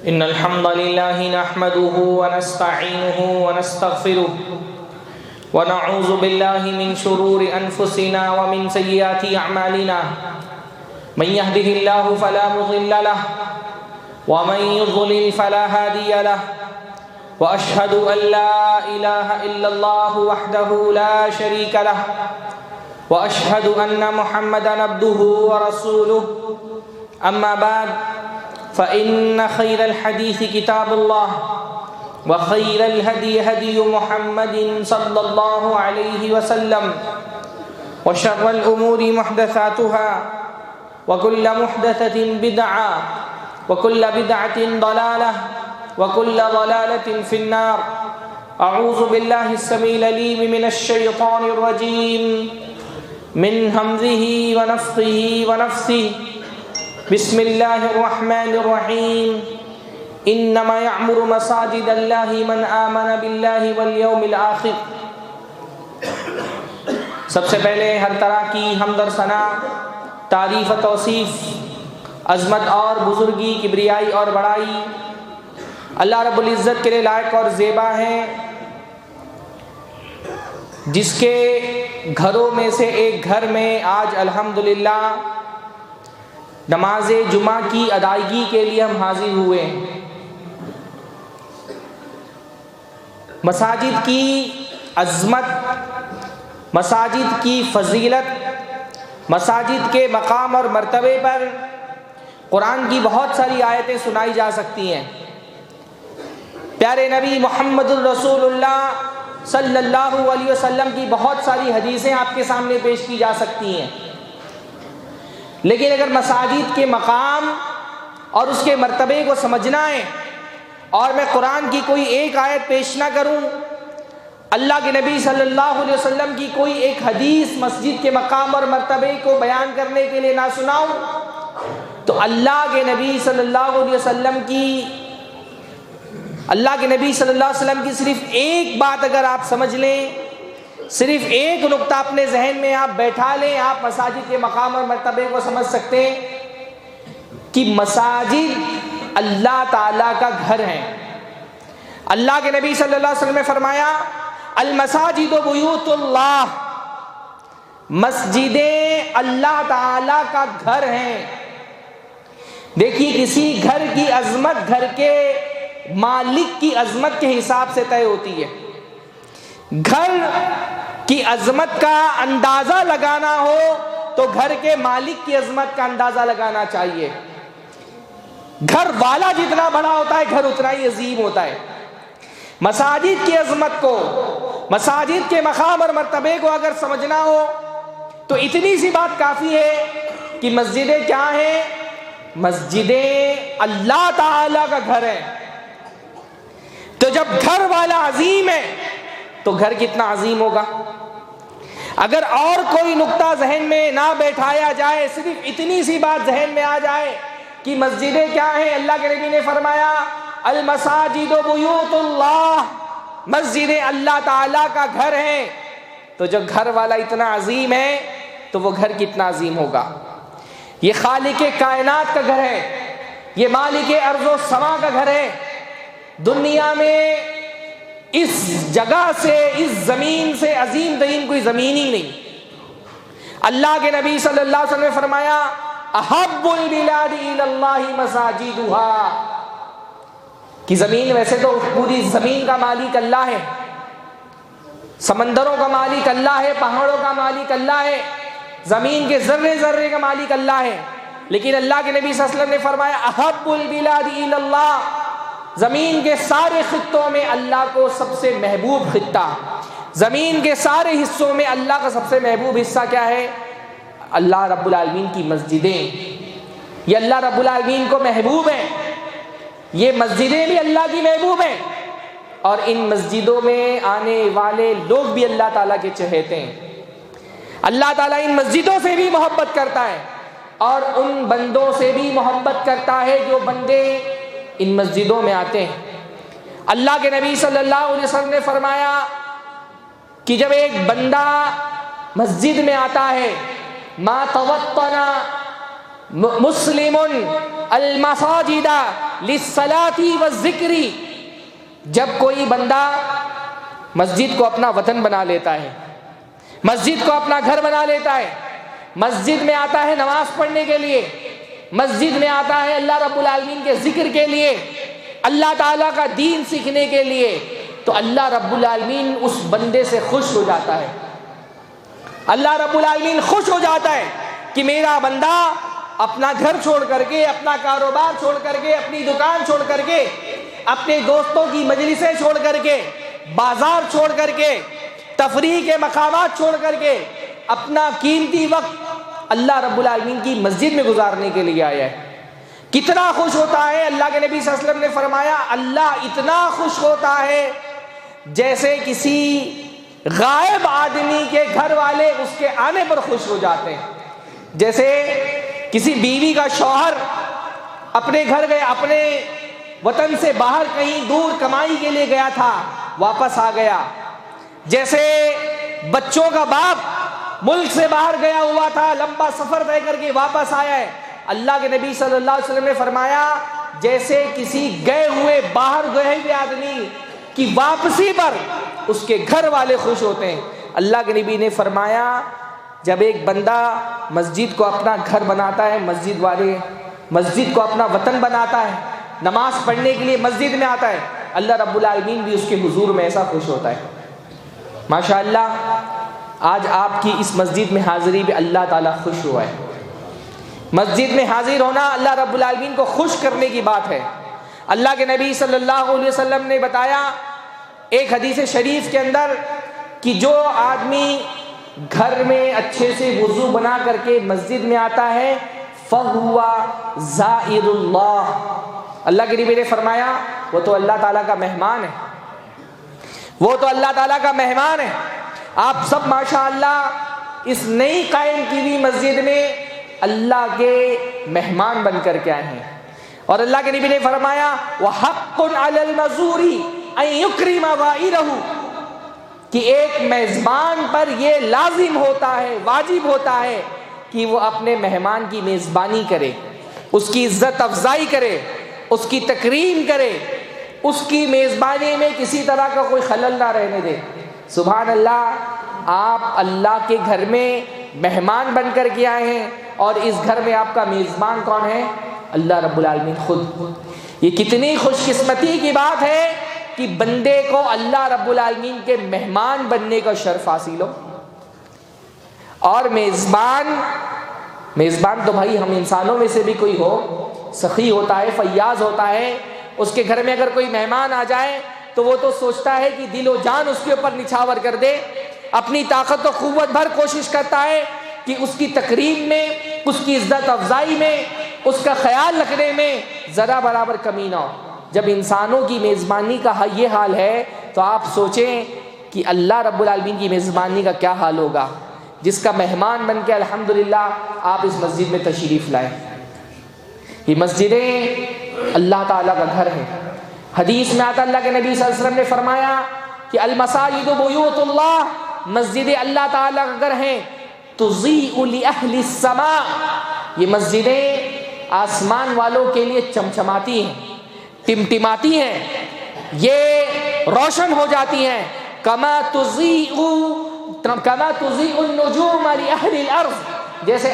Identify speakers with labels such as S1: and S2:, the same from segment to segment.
S1: إن الحمد لله نحمده ونستعينه ونستغفره ونعوذ بالله من شرور أنفسنا ومن سيئات أعمالنا من يهده الله فلا مضل له ومن يضلل فلا هادي له وأشهد أن لا إله إلا الله وحده لا شريك له وأشهد أن محمدًا عبده ورسوله أما بعد فإن خير الحديث كتاب الله وخير الهدي هدي محمد صلى الله عليه وسلم وشر الأمور محدثاتها وكل محدثة بدعة وكل بدعة ضلالة وكل ضلالة في النار. أعوذ بالله السميع العليم من الشيطان الرجيم من همزه ونفخه ونفثه. بسم الله الرحمن الرحيم. انما يعمر مساجد الله من آمن بالله واليوم الآخر. سب سے پہلے ہر طرح کی حمد اور ثنا، تعریف و توصیف، عظمت اور بزرگی، کبریائی اور بڑائی اللہ رب العزت کے لیے لائق اور زیبا ہیں، جس کے گھروں میں سے ایک گھر میں آج الحمدللہ نماز جمعہ کی ادائیگی کے لیے ہم حاضر ہوئے ہیں۔ مساجد کی عظمت، مساجد کی فضیلت، مساجد کے مقام اور مرتبے پر قرآن کی بہت ساری آیتیں سنائی جا سکتی ہیں۔ پیارے نبی محمد الرسول اللہ صلی اللہ علیہ وسلم کی بہت ساری حدیثیں آپ کے سامنے پیش کی جا سکتی ہیں، لیکن اگر مساجد کے مقام اور اس کے مرتبے کو سمجھنا ہے اور میں قرآن کی کوئی ایک آیت پیش نہ کروں، اللہ کے نبی صلی اللہ علیہ وسلم کی کوئی ایک حدیث مسجد کے مقام اور مرتبے کو بیان کرنے کے لیے نہ سناؤں، تو اللہ کے نبی صلی اللہ علیہ وسلم کی صرف ایک بات اگر آپ سمجھ لیں، صرف ایک نقطہ اپنے ذہن میں آپ بیٹھا لیں، آپ مساجد کے مقام اور مرتبے کو سمجھ سکتے ہیں کہ مساجد اللہ تعالیٰ کا گھر ہے۔ اللہ کے نبی صلی اللہ علیہ وسلم نے فرمایا المساجد بیوت اللہ، مسجدیں اللہ تعالیٰ کا گھر ہیں۔ دیکھیے کسی گھر کی عظمت گھر کے مالک کی عظمت کے حساب سے طے ہوتی ہے۔ گھر کی عظمت کا اندازہ لگانا ہو تو گھر کے مالک کی عظمت کا اندازہ لگانا چاہیے۔ گھر والا جتنا بڑا ہوتا ہے گھر اتنا ہی عظیم ہوتا ہے۔ مساجد کی عظمت کو، مساجد کے مقام اور مرتبے کو اگر سمجھنا ہو تو اتنی سی بات کافی ہے کہ مسجدیں کیا ہیں؟ مسجدیں اللہ تعالی کا گھر ہے۔ تو جب گھر والا عظیم ہے تو گھر کتنا عظیم ہوگا۔ اگر اور کوئی نقطہ ذہن میں نہ بیٹھایا جائے، صرف اتنی سی بات ذہن میں آ جائے کہ مسجدیں کیا ہیں، اللہ کے نبی نے فرمایا المساجد بیوت اللہ، مسجدیں اللہ تعالیٰ کا گھر ہیں، تو جب گھر والا اتنا عظیم ہے تو وہ گھر کتنا عظیم ہوگا۔ یہ خالق کائنات کا گھر ہے، یہ مالک ارض و سما کا گھر ہے۔ دنیا میں اس جگہ سے، اس زمین سے عظیم ترین کوئی زمین ہی نہیں۔ اللہ کے نبی صلی اللہ علیہ وسلم نے فرمایا احب البلاد الی اللہ مساجدها، کہ زمین ویسے تو پوری زمین کا مالک اللہ ہے، سمندروں کا مالک اللہ ہے، پہاڑوں کا مالک اللہ ہے، زمین کے ذرے ذرے کا مالک اللہ ہے، لیکن اللہ کے نبی صلی اللہ علیہ وسلم نے فرمایا احب البلاد الی اللہ، زمین کے سارے خطوں میں اللہ کو سب سے محبوب خطہ، زمین کے سارے حصوں میں اللہ کا سب سے محبوب حصہ کیا ہے؟ اللہ رب العالمین کی مسجدیں۔ یہ اللہ رب العالمین کو محبوب ہیں، یہ مسجدیں بھی اللہ کی محبوب ہیں، اور ان مسجدوں میں آنے والے لوگ بھی اللہ تعالیٰ کے چہیتے ہیں۔ اللہ تعالیٰ ان مسجدوں سے بھی محبت کرتا ہے اور ان بندوں سے بھی محبت کرتا ہے جو بندے ان مسجدوں میں آتے ہیں۔ اللہ کے نبی صلی اللہ علیہ وسلم نے فرمایا کہ جب ایک بندہ مسجد میں آتا ہے ما توطن مسلم المساجد للصلاۃ والذکر، جب کوئی بندہ مسجد کو اپنا وطن بنا لیتا ہے، مسجد کو اپنا گھر بنا لیتا ہے، مسجد میں آتا ہے نماز پڑھنے کے لیے، مسجد میں آتا ہے اللہ رب العالمین کے ذکر کے لیے، اللہ تعالیٰ کا دین سیکھنے کے لیے، تو اللہ رب العالمین اس بندے سے خوش ہو جاتا ہے۔ اللہ رب العالمین خوش ہو جاتا ہے کہ میرا بندہ اپنا گھر چھوڑ کر کے، اپنا کاروبار چھوڑ کر کے، اپنی دکان چھوڑ کر کے، اپنے دوستوں کی مجلسیں چھوڑ کر کے، بازار چھوڑ کر کے، تفریح کے مقامات چھوڑ کر کے، اپنا قیمتی وقت اللہ رب العالمین کی مسجد میں گزارنے کے لیے آیا ہے۔ کتنا خوش ہوتا ہے، اللہ کے نبی صلی اللہ علیہ وسلم نے فرمایا اللہ اتنا خوش ہوتا ہے جیسے کسی غائب آدمی کے گھر والے اس کے آنے پر خوش ہو جاتے ہیں۔ جیسے کسی بیوی کا شوہر اپنے گھر گیا، اپنے وطن سے باہر کہیں دور کمائی کے لیے گیا تھا، واپس آ گیا۔ جیسے بچوں کا باپ ملک سے باہر گیا ہوا تھا، لمبا سفر طے کر کے واپس آیا ہے، اللہ کے نبی صلی اللہ علیہ وسلم نے فرمایا جیسے کسی گئے ہوئے باہر گئے ہوئے آدمی کی واپسی پر اس کے گھر والے خوش ہوتے ہیں۔ اللہ کے نبی نے فرمایا جب ایک بندہ مسجد کو اپنا گھر بناتا ہے، مسجد کو اپنا وطن بناتا ہے، نماز پڑھنے کے لیے مسجد میں آتا ہے، اللہ رب العالمین بھی اس کے حضور میں ایسا خوش ہوتا ہے۔ ماشاءاللہ آج آپ کی اس مسجد میں حاضری بھی اللہ تعالیٰ خوش ہوا ہے۔ مسجد میں حاضر ہونا اللہ رب العالمین کو خوش کرنے کی بات ہے۔ اللہ کے نبی صلی اللہ علیہ وسلم نے بتایا ایک حدیث شریف کے اندر کہ جو آدمی گھر میں اچھے سے وضو بنا کر کے مسجد میں آتا ہے فَهُوَ زَائِرُ اللَّهِ، اللہ کے نبی نے فرمایا وہ تو اللہ تعالیٰ کا مہمان ہے، وہ تو اللہ تعالیٰ کا مہمان ہے۔ آپ سب ماشاءاللہ اس نئی قائم کی ہوئی مسجد میں اللہ کے مہمان بن کر کے آئے ہیں، اور اللہ کے نبی نے فرمایا وَحَقٌّ عَلَى الْمَزُورِ أَن يُكْرِمَ غَائِرَهُ، کہ ایک میزبان پر یہ لازم ہوتا ہے، واجب ہوتا ہے کہ وہ اپنے مہمان کی میزبانی کرے، اس کی عزت افزائی کرے، اس کی تکریم کرے، اس کی میزبانی میں کسی طرح کا کوئی خلل نہ رہنے دے۔ سبحان اللہ، آپ اللہ کے گھر میں مہمان بن کر کے آئے ہیں، اور اس گھر میں آپ کا میزبان کون ہے؟ اللہ رب العالمین خود۔ یہ کتنی خوش قسمتی کی بات ہے کہ بندے کو اللہ رب العالمین کے مہمان بننے کا شرف حاصل ہو۔ اور میزبان تو بھائی ہم انسانوں میں سے بھی کوئی ہو، سخی ہوتا ہے، فیاض ہوتا ہے، اس کے گھر میں اگر کوئی مہمان آ جائے تو وہ تو سوچتا ہے کہ دل و جان اس کے اوپر نچھاور کر دے، اپنی طاقت و قوت بھر کوشش کرتا ہے کہ اس کی تقریب میں، اس کی عزت افزائی میں، اس کا خیال رکھنے میں ذرا برابر کمی نہ ہو۔ جب انسانوں کی میزبانی کا یہ حال ہے تو آپ سوچیں کہ اللہ رب العالمین کی میزبانی کا کیا حال ہوگا، جس کا مہمان بن کے الحمدللہ آپ اس مسجد میں تشریف لائیں۔ یہ مسجدیں اللہ تعالیٰ کا گھر ہے۔ حدیث میں آتا اللہ کے نبی صلی اللہ علیہ وسلم نے فرمایا کہ المساجد بیوت اللہ، مسجدیں اللہ تعالیٰ کا گھر ہیں، تضیء لأہل السماء، یہ مسجدیں آسمان والوں کے لیے چمچماتی ہیں، ٹمٹماتی ہیں، یہ روشن ہو جاتی ہیں، کما تضیء النجوم لأہل الارض، جیسے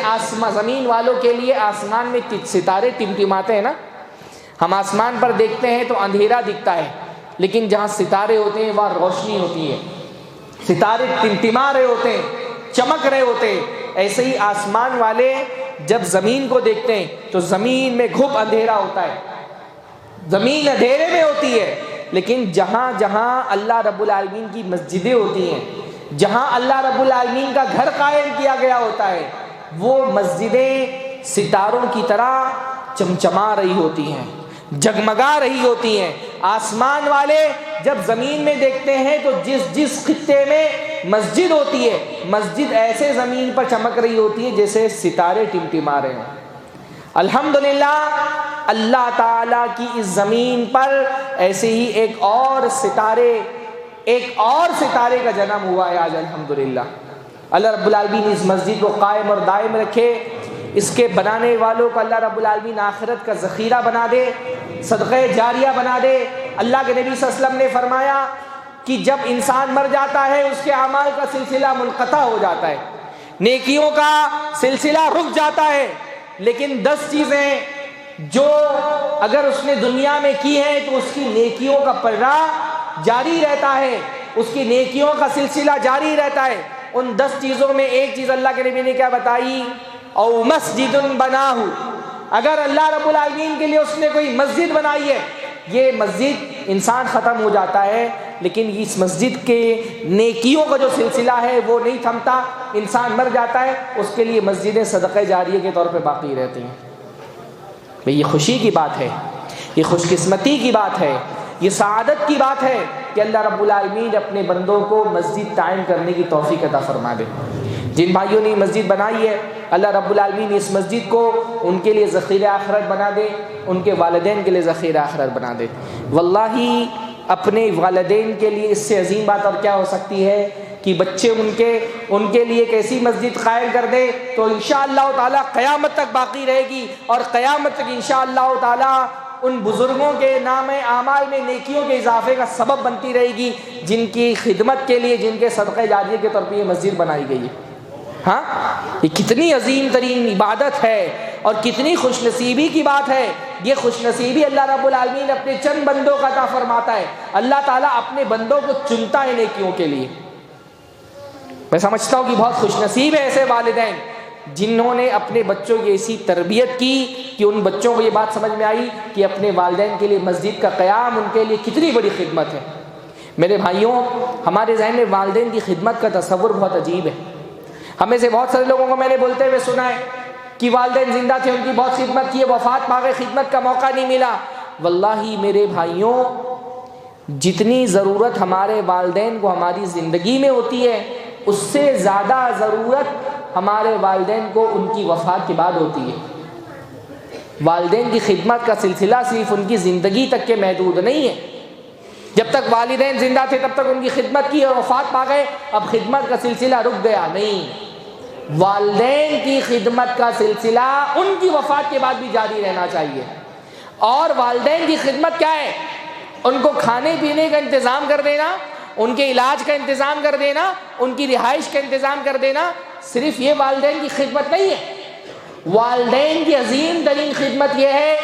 S1: زمین والوں کے لیے آسمان میں ستارے ٹمٹماتے ہیں نا، ہم آسمان پر دیکھتے ہیں تو اندھیرا دکھتا ہے، لیکن جہاں ستارے ہوتے ہیں وہاں روشنی ہوتی ہے، ستارے ٹمٹما رہے ہوتے ہیں، چمک رہے ہوتے ہیں۔ ایسے ہی آسمان والے جب زمین کو دیکھتے ہیں تو زمین میں گھپ اندھیرا ہوتا ہے، زمین اندھیرے میں ہوتی ہے، لیکن جہاں جہاں اللہ رب العالمین کی مسجدیں ہوتی ہیں، جہاں اللہ رب العالمین کا گھر قائم کیا گیا ہوتا ہے، وہ مسجدیں ستاروں کی طرح چمچما رہی ہوتی ہیں، جگمگا رہی ہوتی ہیں۔ آسمان والے جب زمین میں دیکھتے ہیں تو جس خطے میں مسجد ہوتی ہے، مسجد ایسے زمین پر چمک رہی ہوتی ہے جیسے ستارے ٹمٹما رہے ہوں۔ الحمدللہ اللہ تعالیٰ کی اس زمین پر ایسے ہی ایک اور ستارے کا جنم ہوا ہے آج الحمدللہ۔ اللہ رب العالمین اس مسجد کو قائم اور دائم رکھے، اس کے بنانے والوں کو اللہ رب العالمین آخرت کا ذخیرہ بنا دے، صدقہ جاریہ بنا دے۔ اللہ کے نبی صلی اللہ علیہ وسلم نے فرمایا کہ جب انسان مر جاتا ہے اس کے اعمال کا سلسلہ منقطع ہو جاتا ہے، نیکیوں کا سلسلہ رک جاتا ہے، لیکن 10 چیزیں جو اگر اس نے دنیا میں کی ہیں تو اس کی نیکیوں کا پرہ جاری رہتا ہے، اس کی نیکیوں کا سلسلہ جاری رہتا ہے۔ ان 10 چیزوں میں ایک چیز اللہ کے نبی نے کیا بتائی؟ او مسجد بناہ، اگر اللہ رب العالمین کے لیے اس نے کوئی مسجد بنائی ہے، یہ مسجد انسان ختم ہو جاتا ہے لیکن اس مسجد کے نیکیوں کا جو سلسلہ ہے وہ نہیں تھمتا، انسان مر جاتا ہے، اس کے لیے مسجدیں صدقہ جاریہ کے طور پہ باقی رہتی ہیں۔ بھئی یہ خوشی کی بات ہے، یہ خوش قسمتی کی بات ہے، یہ سعادت کی بات ہے کہ اللہ رب العالمین اپنے بندوں کو مسجد قائم کرنے کی توفیق عطا فرما دے۔ جن بھائیوں نے مسجد بنائی ہے اللہ رب العالمین اس مسجد کو ان کے لیے ذخیرہ آخرت بنا دے، ان کے والدین کے لیے ذخیرہ آخرت بنا دے۔ واللہ اپنے والدین کے لیے اس سے عظیم بات اور کیا ہو سکتی ہے کہ بچے ان کے لیے ایک ایسی مسجد قائم کر دے تو انشاءاللہ تعالی قیامت تک باقی رہے گی، اور قیامت تک انشاءاللہ تعالی ان بزرگوں کے نام اعمال میں نیکیوں کے اضافے کا سبب بنتی رہے گی جن کی خدمت کے لیے، جن کے صدقہ جاریہ کے طور پر یہ مسجد بنائی گئی ہے۔ ہاں، یہ کتنی عظیم ترین عبادت ہے اور کتنی خوش نصیبی کی بات ہے۔ یہ خوش نصیبی اللہ رب العالمین اپنے چند بندوں کا عطا فرماتا ہے۔ اللہ تعالیٰ اپنے بندوں کو چنتا ہے نیکیوں کے لیے۔ میں سمجھتا ہوں کہ بہت خوش نصیب ہے ایسے والدین جنہوں نے اپنے بچوں کی ایسی تربیت کی کہ ان بچوں کو یہ بات سمجھ میں آئی کہ اپنے والدین کے لیے مسجد کا قیام ان کے لیے کتنی بڑی خدمت ہے۔ میرے بھائیوں، ہمارے ذہن میں والدین کی خدمت کا تصور بہت عجیب ہے۔ ہمیں سے بہت سارے لوگوں کو میں نے بولتے ہوئے سنا ہے کہ والدین زندہ تھے، ان کی بہت خدمت کی ہے، وفات پا گئے، خدمت کا موقع نہیں ملا۔ واللہ میرے بھائیوں، جتنی ضرورت ہمارے والدین کو ہماری زندگی میں ہوتی ہے اس سے زیادہ ضرورت ہمارے والدین کو ان کی وفات کے بعد ہوتی ہے۔ والدین کی خدمت کا سلسلہ صرف ان کی زندگی تک کے محدود نہیں ہے۔ جب تک والدین زندہ تھے تب تک ان کی خدمت کی اور وفات پا گئے، اب خدمت کا سلسلہ رک گیا، نہیں، والدین کی خدمت کا سلسلہ ان کی وفات کے بعد بھی جاری رہنا چاہیے۔ اور والدین کی خدمت کیا ہے؟ ان کو کھانے پینے کا انتظام کر دینا، ان کے علاج کا انتظام کر دینا، ان کی رہائش کا انتظام کر دینا، صرف یہ والدین کی خدمت نہیں ہے۔ والدین کی عظیم ترین خدمت یہ ہے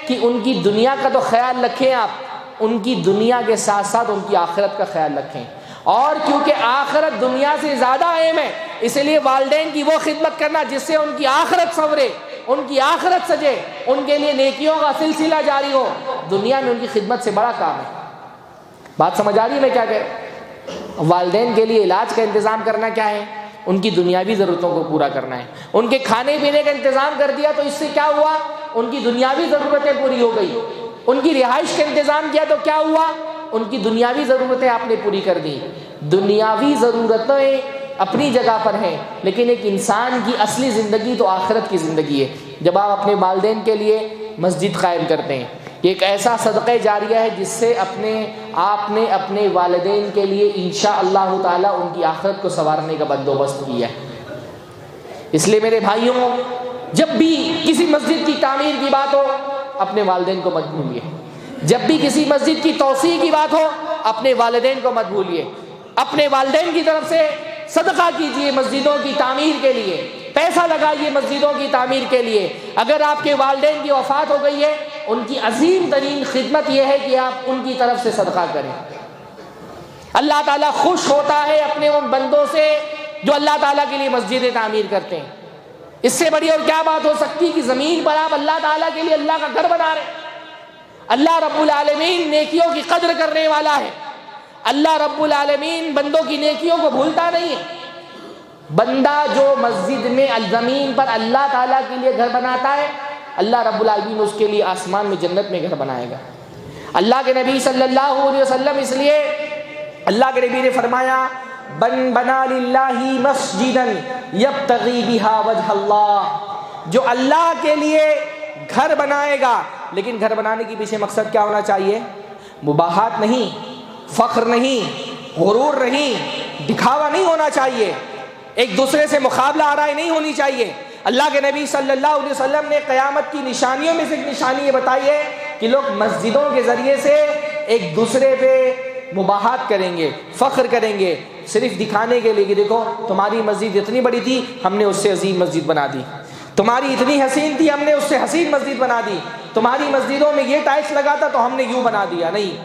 S1: کہ ان کی دنیا کا تو خیال رکھیں، آپ ان کی دنیا کے ساتھ ساتھ ان کی آخرت کا خیال رکھیں، اور کیونکہ آخرت دنیا سے زیادہ اہم ہے اس لیے والدین کی وہ خدمت کرنا جس سے ان کی آخرت سنورے، ان کی آخرت سجے، ان کے لیے نیکیوں کا سلسلہ جاری ہو، دنیا میں ان کی خدمت سے بڑا کام ہے۔ بات سمجھ آ رہی ہے میں کیا کہہ رہا ہوں؟ والدین کے لیے علاج کا انتظام کرنا کیا ہے؟ ان کی دنیاوی ضرورتوں کو پورا کرنا ہے۔ ان کے کھانے پینے کا انتظام کر دیا تو اس سے کیا ہوا؟ ان کی دنیاوی ضرورتیں پوری ہو گئی۔ ان کی رہائش کا انتظام کیا تو کیا ہوا؟ ان کی دنیاوی ضرورتیں آپ نے پوری کر دی۔ دنیاوی ضرورتیں اپنی جگہ پر ہیں لیکن ایک انسان کی اصلی زندگی تو آخرت کی زندگی ہے۔ جب آپ اپنے والدین کے لیے مسجد قائم کرتے ہیں، یہ ایک ایسا صدقہ جاریہ ہے جس سے آپ نے اپنے والدین کے لیے انشاءاللہ تعالی ان کی آخرت کو سنوارنے کا بندوبست کیا ہے۔ اس لیے میرے بھائیوں، جب بھی کسی مسجد کی تعمیر کی بات ہو اپنے والدین کو مت بھولیے، جب بھی کسی مسجد کی توسیع کی بات ہو اپنے والدین کو مت بھولیے، اپنے والدین کی طرف سے صدقہ کیجیے مسجدوں کی تعمیر کے لیے، پیسہ لگائیے مسجدوں کی تعمیر کے لیے۔ اگر آپ کے والدین کی وفات ہو گئی ہے ان کی عظیم ترین خدمت یہ ہے کہ آپ ان کی طرف سے صدقہ کریں۔ اللہ تعالیٰ خوش ہوتا ہے اپنے ان بندوں سے جو اللہ تعالیٰ کے لیے مسجدیں تعمیر کرتے ہیں۔ اس سے بڑی اور کیا بات ہو سکتی کہ زمین پر آپ اللہ تعالیٰ کے لیے اللہ کا گھر بنا رہے ہیں۔ اللہ رب العالمین نیکیوں کی قدر کرنے والا ہے۔ اللہ رب العالمین بندوں کی نیکیوں کو بھولتا نہیں ہے۔ بندہ جو مسجد میں زمین پر اللہ تعالیٰ کے لیے گھر بناتا ہے اللہ رب العالمین اس کے لیے آسمان میں جنت میں گھر بنائے گا۔ اللہ کے نبی صلی اللہ علیہ وسلم، اس لیے اللہ کے نبی نے فرمایا بن بنا للہ مسجدا یبتغی بہا وجہ اللہ، جو اللہ کے لیے گھر بنائے گا، لیکن گھر بنانے کے پیچھے مقصد کیا ہونا چاہیے؟ مباحات نہیں، فخر نہیں، غرور نہیں، دکھاوا نہیں ہونا چاہیے، ایک دوسرے سے مقابلہ آرائی نہیں ہونی چاہیے، اللہ کے نبی صلی اللہ علیہ وسلم نے قیامت کی نشانیوں میں سے ایک نشانی یہ بتائی ہے کہ لوگ مسجدوں کے ذریعے سے ایک دوسرے پہ مباحات کریں گے، فخر کریں گے، صرف دکھانے کے لیے کہ دیکھو تمہاری مسجد اتنی بڑی تھی، ہم نے اس سے عظیم مسجد بنا دی، تمہاری اتنی حسین تھی، ہم نے اس سے حسین مسجد بنا دی، تمہاری مسجدوں میں یہ ٹائلس لگا تھا تو ہم نے یوں بنا دیا۔ نہیں،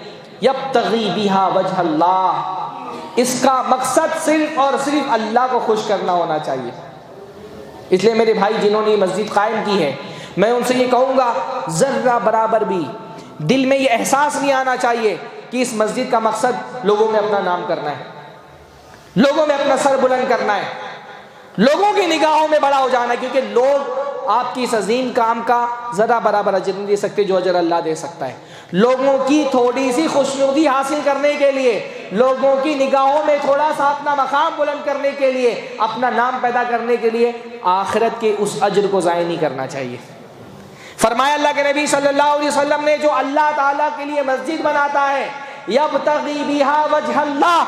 S1: یبتغی بہا وجہ اللہ، اس کا مقصد صرف اور صرف اللہ کو خوش کرنا ہونا چاہیے۔ اس لیے میرے بھائی جنہوں نے یہ مسجد قائم کی ہے، میں ان سے یہ کہوں گا ذرہ برابر بھی دل میں یہ احساس نہیں آنا چاہیے کہ اس مسجد کا مقصد لوگوں میں اپنا نام کرنا ہے، لوگوں میں اپنا سر بلند کرنا ہے، لوگوں کی نگاہوں میں بڑا ہو جانا ہے، کیونکہ لوگ آپ کی اس عظیم کام کا ذرا برابر اجر نہیں دے سکتے جو اجر اللہ دے سکتا ہے۔ لوگوں کی تھوڑی سی خوشنودی حاصل کرنے کے لیے، لوگوں کی نگاہوں میں تھوڑا سا اپنا مقام بلند کرنے کے لیے، اپنا نام پیدا کرنے کے لیے آخرت کے اس اجر کو ضائع نہیں کرنا چاہیے۔ فرمایا اللہ کے نبی صلی اللہ علیہ وسلم نے، جو اللہ تعالیٰ کے لیے مسجد بناتا ہے یبتغی بہا وجہ اللہ،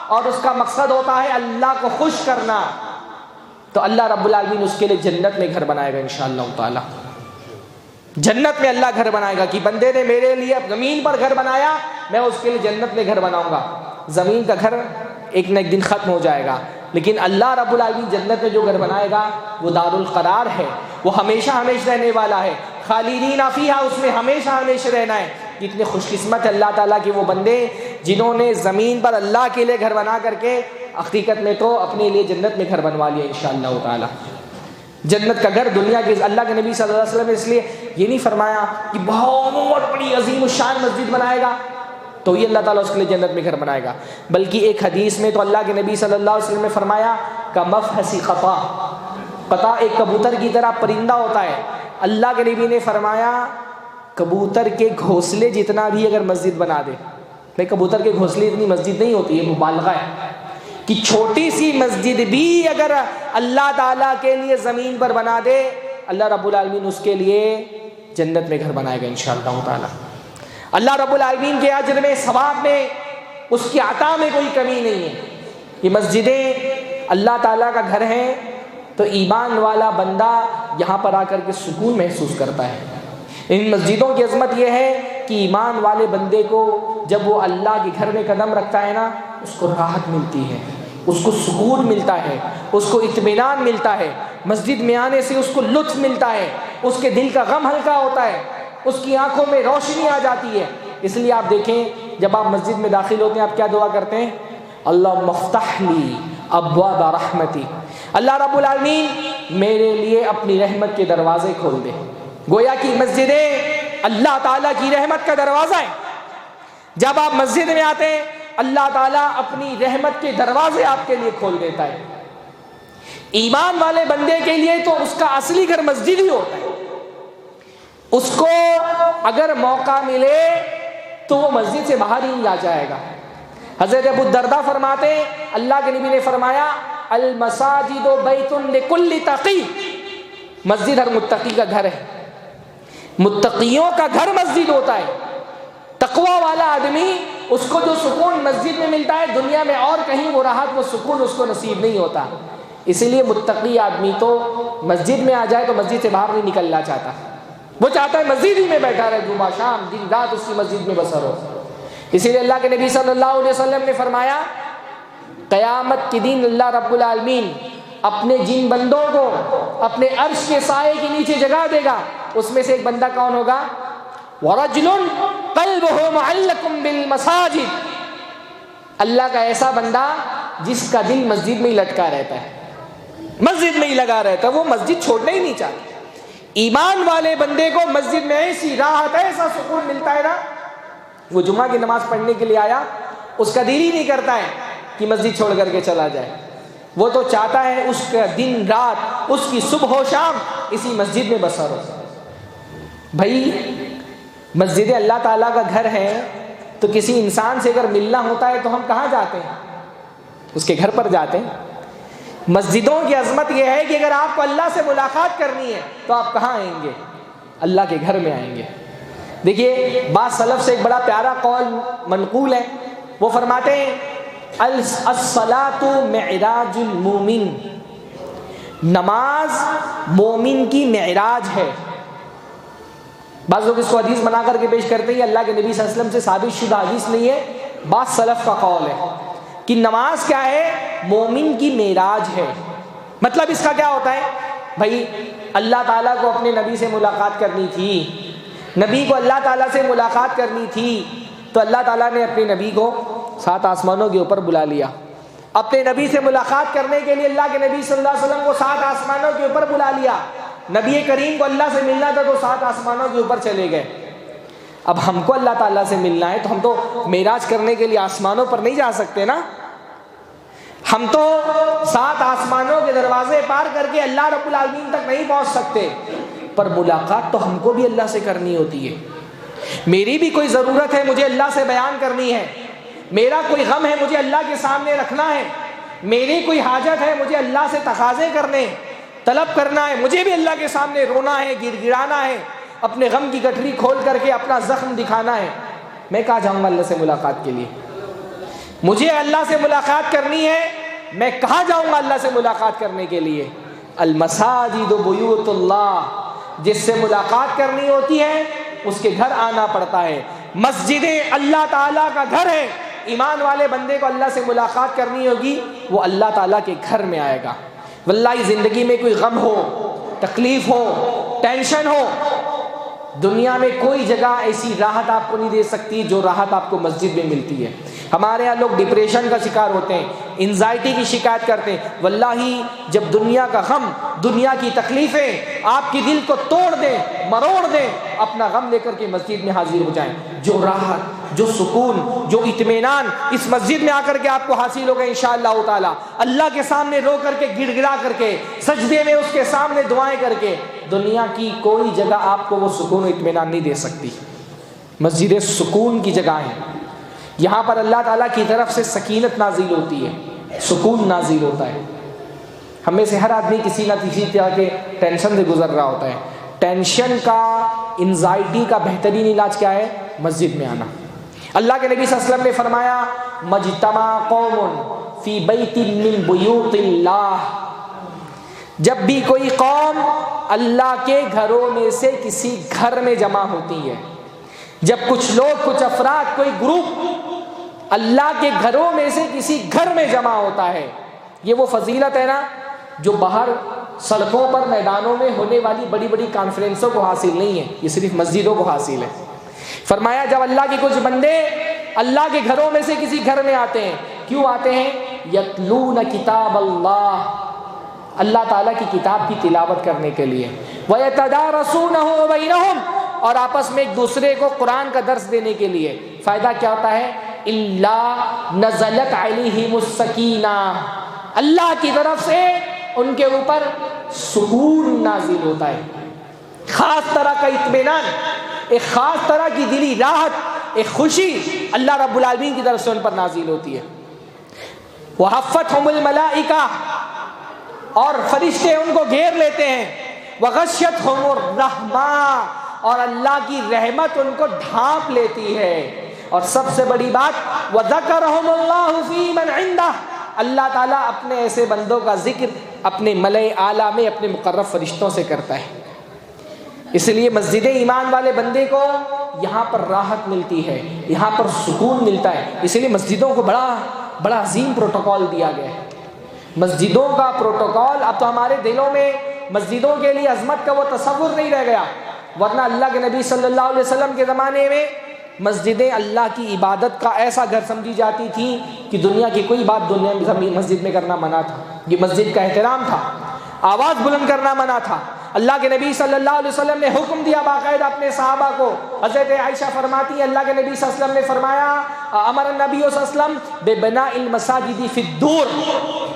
S1: اور اس کا مقصد ہوتا ہے اللہ کو خوش کرنا، تو اللہ رب العالمین اس کے لیے جنت میں گھر بنائے گا انشاءاللہ تعالی۔ جنت میں اللہ گھر بنائے گا کہ بندے نے میرے لیے زمین پر گھر بنایا، میں اس کے لیے جنت میں گھر بناؤں گا۔ زمین کا گھر ایک نہ ایک دن ختم ہو جائے گا، لیکن اللہ رب العالمین جنت میں جو گھر بنائے گا وہ دار القرار ہے، وہ ہمیشہ ہمیشہ رہنے والا ہے، خالدین فیہا، اس میں ہمیشہ ہمیشہ رہنا ہے۔ کتنے خوش قسمت ہے اللہ تعالیٰ کے وہ بندے جنہوں نے زمین پر اللہ کے لیے گھر بنا کر کے حقیقت میں تو اپنے لیے جنت میں گھر بنوا لیا انشاءاللہ تعالی۔ جنت کا گھر دنیا کے، اللہ کے نبی صلی اللہ علیہ وسلم نے اس لیے یہ نہیں فرمایا کہ بہت بڑی عظیم الشان مسجد بنائے گا تو یہ اللہ تعالیٰ اس کے لیے جنت میں گھر بنائے گا، بلکہ ایک حدیث میں تو اللہ کے نبی صلی اللہ علیہ وسلم نے فرمایا کمفحص قطا، قطا ایک کبوتر کی طرح پرندہ ہوتا ہے۔ اللہ کے نبی نے فرمایا کبوتر کے گھونسلے جتنا بھی اگر مسجد بنا دے، بھائی کبوتر کے گھونسلے اتنی مسجد نہیں ہوتی ہے، مبالغہ ہے کہ چھوٹی سی مسجد بھی اگر اللہ تعالیٰ کے لیے زمین پر بنا دے، اللہ رب العالمین اس کے لیے جنت میں گھر بنائے گا انشاءاللہ تعالی۔ اللہ رب العالمین کے اجر میں، ثواب میں، اس کی عطا میں کوئی کمی نہیں ہے۔ یہ مسجدیں اللہ تعالیٰ کا گھر ہیں تو ایمان والا بندہ یہاں پر آ کر کے سکون محسوس کرتا ہے۔ ان مسجدوں کی عظمت یہ ہے کہ ایمان والے بندے کو جب وہ اللہ کے گھر میں قدم رکھتا ہے نا، اس کو راحت ملتی ہے، اس کو سکون ملتا ہے، اس کو اطمینان ملتا ہے، مسجد میں آنے سے اس کو لطف ملتا ہے، اس کے دل کا غم ہلکا ہوتا ہے، اس کی آنکھوں میں روشنی آ جاتی ہے۔ اس لیے آپ دیکھیں جب آپ مسجد میں داخل ہوتے ہیں آپ کیا دعا کرتے ہیں؟ اللہم افتح لی ابواب رحمتی، اللہ رب العالمین میرے لیے اپنی رحمت کے دروازے کھول دے۔ گویا کہ مسجدیں اللہ تعالیٰ کی رحمت کا دروازہ ہے۔ جب آپ مسجد میں آتے ہیں اللہ تعالیٰ اپنی رحمت کے دروازے آپ کے لیے کھول دیتا ہے۔ ایمان والے بندے کے لیے تو اس کا اصلی گھر مسجد ہی ہوتا ہے، اس کو اگر موقع ملے تو وہ مسجد سے باہر ہی نہیں آ جائے گا۔ حضرت ابو الدرداء فرماتے ہیں اللہ کے نبی نے فرمایا المساجد بیت لکل تقی، مسجد ہر متقی کا گھر ہے، متقیوں کا گھر مسجد ہوتا ہے۔ تقوی والا آدمی، اس کو جو سکون مسجد میں ملتا ہے دنیا میں اور کہیں وہ راحت وہ سکون اس کو نصیب نہیں ہوتا۔ اسی لیے متقی آدمی تو مسجد میں آ جائے تو مسجد سے باہر نہیں نکلنا چاہتا، وہ چاہتا ہے مسجد ہی میں بیٹھا رہے، صبح شام دن رات اس کی مسجد میں بسر ہو۔ اسی لیے اللہ کے نبی صلی اللہ علیہ وسلم نے فرمایا قیامت کے دن اللہ رب العالمین اپنے جن بندوں کو اپنے عرش کے سائے کے نیچے جگہ دے گا، اس میں سے ایک بندہ کون ہوگا؟ وَرَجُلٌ قَلْبُهُ مُعَلَّقٌ بِالْمَسَاجِدِ، اللہ کا ایسا بندہ جس کا دل مسجد میں ہی لٹکا رہتا ہے، مسجد میں ہی لگا رہتا ہے، وہ مسجد چھوڑنا ہی نہیں چاہتا۔ ایمان والے بندے کو مسجد میں ایسی راحت ایسا سکون ملتا ہے نا، وہ جمعہ کی نماز پڑھنے کے لیے آیا، اس کا دل ہی نہیں کرتا ہے کہ مسجد چھوڑ کر کے چلا جائے، وہ تو چاہتا ہے اس کا دن رات، اس کی صبح و شام اسی مسجد میں بسر ہو۔ بھائی مسجد اللہ تعالیٰ کا گھر ہے تو کسی انسان سے اگر ملنا ہوتا ہے تو ہم کہاں جاتے ہیں؟ اس کے گھر پر جاتے ہیں۔ مسجدوں کی عظمت یہ ہے کہ اگر آپ کو اللہ سے ملاقات کرنی ہے تو آپ کہاں آئیں گے؟ اللہ کے گھر میں آئیں گے۔ دیکھیے بعض سلف سے ایک بڑا پیارا قول منقول ہے، وہ فرماتے ہیں الصلاۃ معراج المومن، نماز مومن کی معراج ہے۔ بعض لوگ اس کو حدیث بنا کر کے پیش کرتے ہیں، اللہ کے نبی صلی اللہ علیہ وسلم سے ثابت شدہ حدیث نہیں ہے، بعض سلف کا قول ہے کہ نماز کیا ہے؟ مومن کی معراج ہے۔ مطلب اس کا کیا ہوتا ہے؟ بھائی اللہ تعالیٰ کو اپنے نبی سے ملاقات کرنی تھی، نبی کو اللہ تعالیٰ سے ملاقات کرنی تھی، تو اللہ تعالیٰ نے اپنے نبی کو 7 آسمانوں کے اوپر بلا لیا۔ اپنے نبی سے ملاقات کرنے کے لیے اللہ کے نبی صلی اللہ علیہ وسلم کو 7 آسمانوں کے اوپر بلا لیا۔ نبی کریم کو اللہ سے ملنا تھا تو 7 آسمانوں کے اوپر چلے گئے۔ اب ہم کو اللہ تعالیٰ سے ملنا ہے تو ہم تو معراج کرنے کے لیے آسمانوں پر نہیں جا سکتے نا، ہم تو 7 آسمانوں کے دروازے پار کر کے اللہ رب العالمین تک نہیں پہنچ سکتے، پر ملاقات تو ہم کو بھی اللہ سے کرنی ہوتی ہے۔ میری بھی کوئی ضرورت ہے، مجھے اللہ سے بیان کرنی ہے، میرا کوئی غم ہے، مجھے اللہ کے سامنے رکھنا ہے، میری کوئی حاجت ہے، مجھے اللہ سے تقاضے کرنے، طلب کرنا ہے، مجھے بھی اللہ کے سامنے رونا ہے، گر گرانا ہے، اپنے غم کی گٹھری کھول کر کے اپنا زخم دکھانا ہے۔ میں کہاں جاؤں گا اللہ سے ملاقات کے لیے؟ مجھے اللہ سے ملاقات کرنی ہے، میں کہاں جاؤں گا اللہ سے ملاقات کرنے کے لیے؟ المساجد بیوت اللہ، جس سے ملاقات کرنی ہوتی ہے اس کے گھر آنا پڑتا ہے۔ مسجدیں اللہ تعالیٰ کا گھر ہے۔ ایمان والے بندے کو اللہ سے ملاقات کرنی ہوگی، وہ اللہ تعالیٰ کے گھر میں آئے گا۔ واللہ زندگی میں کوئی غم ہو، تکلیف ہو، ٹینشن ہو، دنیا میں کوئی جگہ ایسی راحت آپ کو نہیں دے سکتی جو راحت آپ کو مسجد میں ملتی ہے۔ ہمارے یہاں لوگ ڈپریشن کا شکار ہوتے ہیں، انزائٹی کی شکایت کرتے ہیں، واللہ جب دنیا کا غم، دنیا کی تکلیفیں آپ کی دل کو توڑ دیں، مروڑ دیں، اپنا غم لے کر کے مسجد میں حاضر ہو جائیں، جو راحت، جو سکون، جو اطمینان اس مسجد میں آ کر کے آپ کو حاصل ہوگا انشاءاللہ تعالی، اللہ کے سامنے رو کر کے، گڑ گڑا کر کے، سجدے میں اس کے سامنے دعائیں کر کے، دنیا کی کوئی جگہ آپ کو وہ سکون و اطمینان نہیں دے سکتی۔ مسجد سکون کی جگہ ہے، یہاں پر اللہ تعالیٰ کی طرف سے سکینت نازل ہوتی ہے، سکون نازل ہوتا ہے۔ ہم میں سے ہر آدمی کسی نہ کسی طرح کے ٹینشن سے گزر رہا ہوتا ہے۔ ٹینشن کا، انزائٹی کا بہترین علاج کیا ہے؟ مسجد میں آنا۔ اللہ کے نبی صلی اللہ علیہ وسلم نے فرمایا مجتمع قوم فی بیت من بیوت اللہ، جب بھی کوئی قوم اللہ کے گھروں میں سے کسی گھر میں جمع ہوتی ہے، جب کچھ لوگ، کچھ افراد، کوئی گروپ اللہ کے گھروں میں سے کسی گھر میں جمع ہوتا ہے، یہ وہ فضیلت ہے نا جو باہر سڑکوں پر، میدانوں میں ہونے والی بڑی بڑی کانفرنسوں کو حاصل نہیں ہے، یہ صرف مسجدوں کو حاصل ہے۔ فرمایا جب اللہ کے کچھ بندے اللہ کے گھروں میں سے کسی گھر میں آتے ہیں، کیوں آتے ہیں؟ یتلون کتاب اللہ، اللہ تعالیٰ کی کتاب کی تلاوت کرنے کے لیے، وَيَتَدَارَسُونَهُ بَيْنَهُمْ، اور آپس میں ایک دوسرے کو قرآن کا درس دینے کے لیے۔ فائدہ کیا ہوتا ہے؟ إِلَّا نَزَلَتْ عَلَيْهِمُ السَّكِينَةُ، اللہ کی طرف سے ان کے اوپر سکون نازل ہوتا ہے، خاص طرح کا اطمینان، ایک خاص طرح کی دلی راحت، ایک خوشی اللہ رب العالمین کی طرف سے ان پر نازل ہوتی ہے۔ وَحَفَّتْهُمُ الْمَلَائِكَةُ، اور فرشتے ان کو گھیر لیتے ہیں، وَغَشِّيَتْهُمُ الرَّحْمَةُ، اور اللہ کی رحمت ان کو ڈھانپ لیتی ہے۔ اور سب سے بڑی بات وَذَكَرَهُمُ اللَّهُ فِي مَنْ عِنْدَهُ، اللہ تعالیٰ اپنے ایسے بندوں کا ذکر اپنے ملأ اعلیٰ میں اپنے مقرب فرشتوں سے کرتا ہے۔ اس لیے مسجد ایمان والے بندے کو یہاں پر راحت ملتی ہے، یہاں پر سکون ملتا ہے۔ اس لیے مسجدوں کو بڑا عظیم پروٹوکول دیا گیا ہے۔ مسجدوں کا پروٹوکول، اب تو ہمارے دلوں میں مسجدوں کے لیے عظمت کا وہ تصور نہیں رہ گیا، ورنہ اللہ کے نبی صلی اللہ علیہ وسلم کے زمانے میں مسجدیں اللہ کی عبادت کا ایسا گھر سمجھی جاتی تھی کہ دنیا کی کوئی بات دنیا میں مسجد میں کرنا منع تھا، یہ مسجد کا احترام تھا، آواز بلند کرنا منع تھا۔ اللہ کے نبی صلی اللہ علیہ وسلم نے حکم دیا باقاعدہ اپنے صحابہ کو۔ حضرت عائشہ فرماتی ہیں اللہ کے نبی صلی اللہ علیہ وسلم نے فرمایا امر النبی صلی اللہ علیہ وسلم ببناء المساجد فی الدور،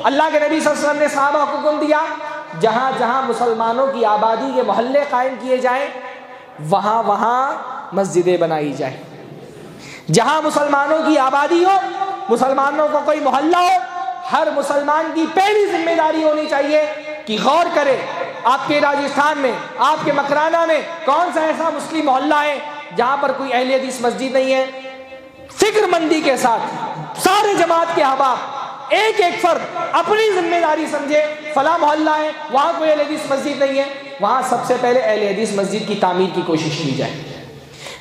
S1: اللہ کے نبی صلی اللہ علیہ وسلم نے صحابہ کو حکم دیا جہاں جہاں مسلمانوں کی آبادی کے محلے قائم کیے جائیں وہاں وہاں مسجدیں بنائی جائیں۔ جہاں مسلمانوں کی آبادی ہو، مسلمانوں کو کوئی محلہ ہو، ہر مسلمان کی پہلی ذمہ داری ہونی چاہیے کہ غور کرے آپ کے راجستھان میں، آپ کے مکرانہ میں کون سا ایسا مسلم محلہ ہے جہاں پر کوئی اہل حدیث مسجد نہیں ہے۔ فکر مندی کے ساتھ سارے جماعت کے احباب ایک ایک فرد اپنی ذمہ داری سمجھے. فلاں محلہ ہے وہاں کوئی اہل حدیث مسجد نہیں ہے, وہاں سب سے پہلے اہل حدیث مسجد کی تعمیر کی کوشش کی جائے.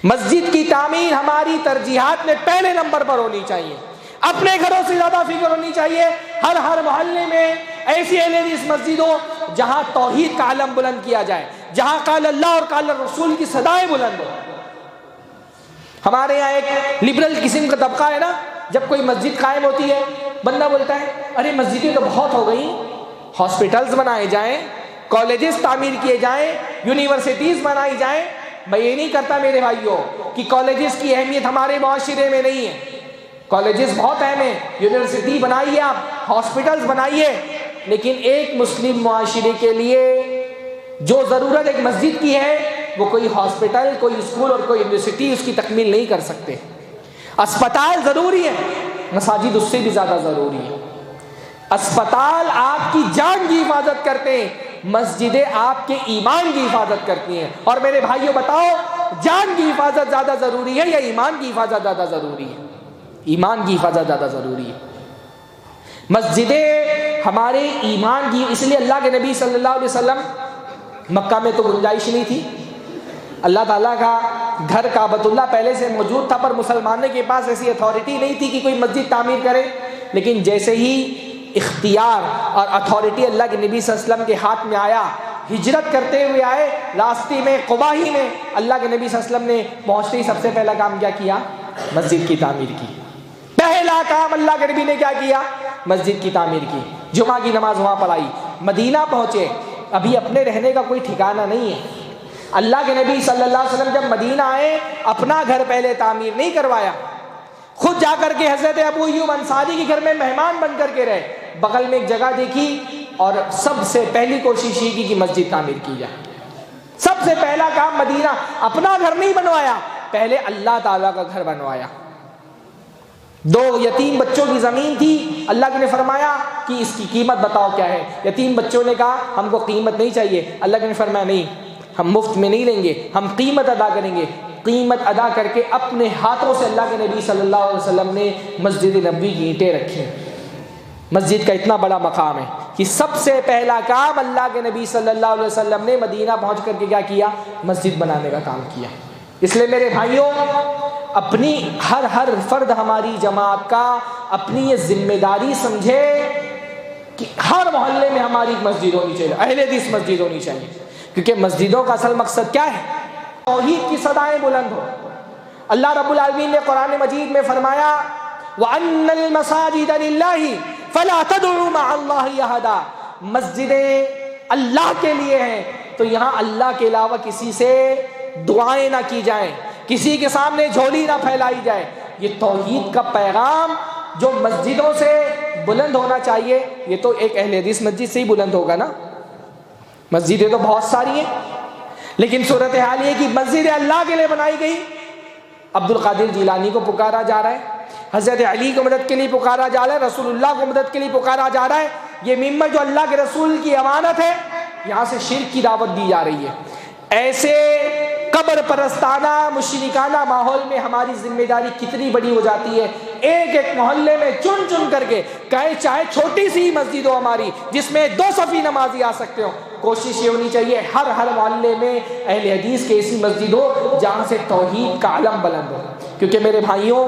S1: مسجد کی تعمیر ہماری ترجیحات میں پہلے نمبر پر ہونی چاہیے. اپنے گھروں سے زیادہ فکر ہونی چاہیے. ہر محلے میں ایسی اہل حدیث مسجد ہو جہاں توحید کا علم بلند کیا جائے, جہاں قال اللہ اور قال الرسول کی صدائیں بلند ہو. ہمارے یہاں ایک لبرل قسم کا طبقہ ہے نا, جب کوئی مسجد قائم ہوتی ہے بندہ بولتا ہے ارے مسجدیں تو بہت ہو گئیں, ہاسپٹلز بنائے جائیں, کالجز تعمیر کیے جائیں, یونیورسٹیز بنائی جائیں. میں یہ نہیں کرتا میرے بھائیوں کہ کالجز کی اہمیت ہمارے معاشرے میں نہیں ہے. کالجز بہت اہم ہیں, یونیورسٹی بنائیے, آپ ہاسپٹلز بنائیے, لیکن ایک مسلم معاشرے کے لیے جو ضرورت ایک مسجد کی ہے وہ کوئی ہاسپٹل, کوئی اسکول اور کوئی یونیورسٹی اس کی تکمیل نہیں کر سکتے. اسپتال ضروری ہے, مساجد اس سے بھی زیادہ ضروری ہے. اسپتال آپ کی جان کی حفاظت کرتے ہیں, مسجدیں آپ کے ایمان کی حفاظت کرتی ہیں. اور میرے بھائیوں بتاؤ, جان کی حفاظت زیادہ ضروری ہے یا ایمان کی حفاظت زیادہ ضروری ہے؟ ایمان کی حفاظت زیادہ ضروری ہے. مسجدیں ہمارے ایمان کی, اس لیے اللہ کے نبی صلی اللہ علیہ وسلم, مکہ میں تو گنجائش نہیں تھی, اللہ تعالیٰ کا گھر کعبۃ اللہ پہلے سے موجود تھا, پر مسلمانوں کے پاس ایسی اتھارٹی نہیں تھی کہ کوئی مسجد تعمیر کرے. لیکن جیسے ہی اختیار اور اتھارٹی اللہ کے نبی صلی اللہ علیہ وسلم کے ہاتھ میں آیا, ہجرت کرتے ہوئے آئے, راستے میں قبا ہی میں اللہ کے نبی صلی اللہ علیہ وسلم نے پہنچتے ہی سب سے پہلا کام کیا کیا؟ مسجد کی تعمیر کی. پہلا کام اللہ کے نبی نے کیا کیا؟ مسجد کی تعمیر کی. جمعہ کی نماز وہاں پڑھائی. مدینہ پہنچے, ابھی اپنے رہنے کا کوئی ٹھکانہ نہیں ہے. اللہ کے نبی صلی اللہ علیہ وسلم جب مدینہ آئے, اپنا گھر پہلے تعمیر نہیں کروایا, خود جا کر کے حضرت ابو ایوب انصاری کے گھر میں مہمان بن کر کے رہے. بغل میں ایک جگہ دیکھی اور سب سے پہلی کوشش یہ کی کہ مسجد تعمیر کی جائے. سب سے پہلا کام مدینہ, اپنا گھر نہیں بنوایا, پہلے اللہ تعالیٰ کا گھر بنوایا. 2 یتیم بچوں کی زمین تھی, اللہ نے فرمایا کہ اس کی قیمت بتاؤ کیا ہے. یتیم بچوں نے کہا ہم کو قیمت نہیں چاہیے. اللہ نے فرمایا نہیں, ہم مفت میں نہیں لیں گے, ہم قیمت ادا کریں گے. قیمت ادا کر کے اپنے ہاتھوں سے اللہ کے نبی صلی اللہ علیہ وسلم نے مسجد نبوی کی اینٹیں رکھی. مسجد کا اتنا بڑا مقام ہے کہ سب سے پہلا کام اللہ کے نبی صلی اللہ علیہ وسلم نے مدینہ پہنچ کر کے کیا کیا؟ مسجد بنانے کا کام کیا. اس لیے میرے بھائیوں, اپنی ہر فرد ہماری جماعت کا اپنی یہ ذمہ داری سمجھے کہ ہر محلے میں ہماری ایک مسجد ہونی چاہیے, اہل حدیث مسجد ہونی چاہیے. کیونکہ مسجدوں کا اصل مقصد کیا ہے؟ توحید کی صدائیں بلند ہو. اللہ رب العالمین نے قرآن مجید میں فرمایا وَأَنَّ الْمَسَاجِدَ لِلَّهِ فَلَا تَدْعُوا مَعَ اللَّهِ أَحَدًا, مسجدیں اللہ کے لیے ہیں تو یہاں اللہ کے علاوہ کسی سے دعائیں نہ کی جائیں, کسی کے سامنے جھولی نہ پھیلائی جائے. یہ توحید کا پیغام جو مسجدوں سے بلند ہونا چاہیے, یہ تو ایک اہل حدیث مسجد سے ہی بلند ہوگا نا. مسجدیں تو بہت ساری ہیں, لیکن صورتحال یہ کہ مسجد اللہ کے لیے بنائی گئی. عبد القادر جیلانی کو پکارا جا رہا ہے, حضرت علی کو مدد کے لیے پکارا جا رہا ہے, رسول اللہ کو مدد کے لیے پکارا جا رہا ہے. یہ ممبر جو اللہ کے رسول کی امانت ہے, یہاں سے شرک کی دعوت دی جا رہی ہے. ایسے قبر پرستانہ مشرکانہ ماحول میں ہماری ذمہ داری کتنی بڑی ہو جاتی ہے. ایک ایک محلے میں چن کر کے, چاہے چھوٹی سی مسجد ہو ہماری جس میں 2 صفی نمازی آ سکتے ہو, کوشش یہ ہونی چاہیے ہر محلے میں اہل حدیث کی ایسی مسجد ہو جہاں سے توحید کا علم بلند ہو. کیونکہ میرے بھائیوں,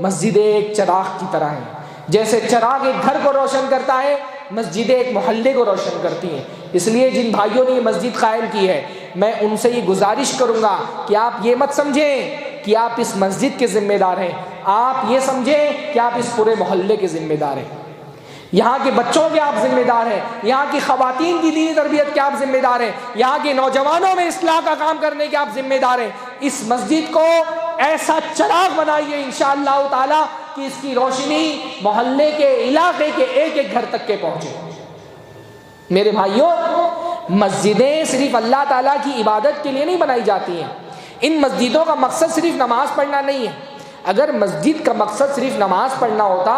S1: مسجدیں ایک چراغ کی طرح ہیں. جیسے چراغ ایک گھر کو روشن کرتا ہے, مسجدیں ایک محلے کو روشن کرتی ہیں. اس لیے جن بھائیوں نے یہ مسجد قائم کی ہے, میں ان سے یہ گزارش کروں گا کہ آپ یہ مت سمجھیں کہ آپ اس مسجد کے ذمہ دار ہیں, آپ یہ سمجھیں کہ آپ اس پورے محلے کے ذمہ دار ہیں. یہاں کے بچوں کے آپ ذمہ دار ہیں, یہاں کی خواتین کی دینی تربیت کے آپ ذمہ دار ہیں, یہاں کے نوجوانوں میں اصلاح کا کام کرنے کے آپ ذمہ دار ہیں. اس مسجد کو ایسا چراغ بنائیے انشاءاللہ تعالی کہ اس کی روشنی محلے کے, علاقے کے ایک ایک گھر تک کے پہنچے. میرے بھائیوں, مسجدیں صرف اللہ تعالیٰ کی عبادت کے لیے نہیں بنائی جاتی ہیں. ان مسجدوں کا مقصد صرف نماز پڑھنا نہیں ہے. اگر مسجد کا مقصد صرف نماز پڑھنا ہوتا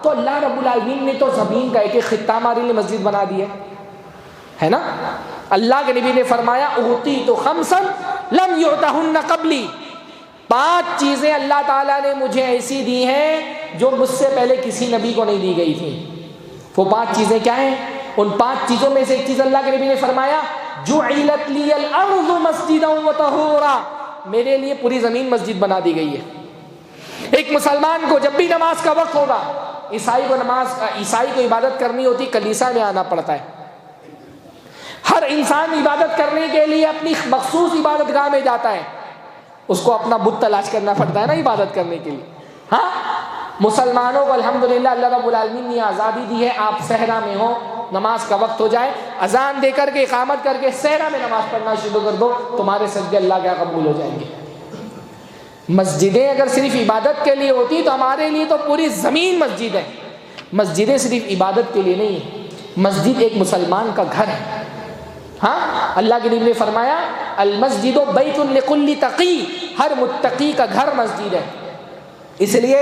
S1: تو اللہ رب العالمین نے تو زمین کا ایک خطہ ہمارے لیے مسجد بنا دی ہے نا. اللہ کے نبی نے فرمایا اوتیت خمسا لم یؤتہن قبلی, 5 چیزیں اللہ تعالیٰ نے مجھے ایسی دی ہیں جو مجھ سے پہلے کسی نبی کو نہیں دی گئی تھی۔ وہ 5 چیزیں کیا ہیں؟ ان 5 چیزوں میں سے ایک چیز اللہ کے نبی نے فرمایا جعلت لی الارض مسجدا وطہورا، میرے لیے پوری زمین مسجد بنا دی گئی ہے۔ ایک مسلمان کو جب بھی نماز کا وقت ہوگا، عیسائی کو عبادت کرنی ہوتی کلیسا میں آنا پڑتا ہے۔ ہر انسان عبادت کرنے کے لیے اپنی مخصوص عبادت گاہ میں جاتا ہے، اس کو اپنا بت تلاش کرنا پڑتا ہے نا عبادت کرنے کے لیے۔ ہاں، مسلمانوں کو الحمدللہ اللہ رب العالمین نے آزادی دی ہے، آپ صحرا میں ہو، نماز کا وقت ہو جائے، اذان دے کر کے اقامت کر کے صحرا میں نماز پڑھنا شروع کر دو، تمہارے سجدے اللہ کے قبول ہو جائیں گے۔ مسجدیں اگر صرف عبادت کے لیے ہوتی تو ہمارے لیے تو پوری زمین مسجد ہے۔ مسجدیں صرف عبادت کے لیے نہیں ہیں، مسجد ایک مسلمان کا گھر ہے۔ ہاں، اللہ کے نبی نے فرمایا المسجد بیت لکل تقی، ہر متقی کا گھر مسجد ہے۔ اس لیے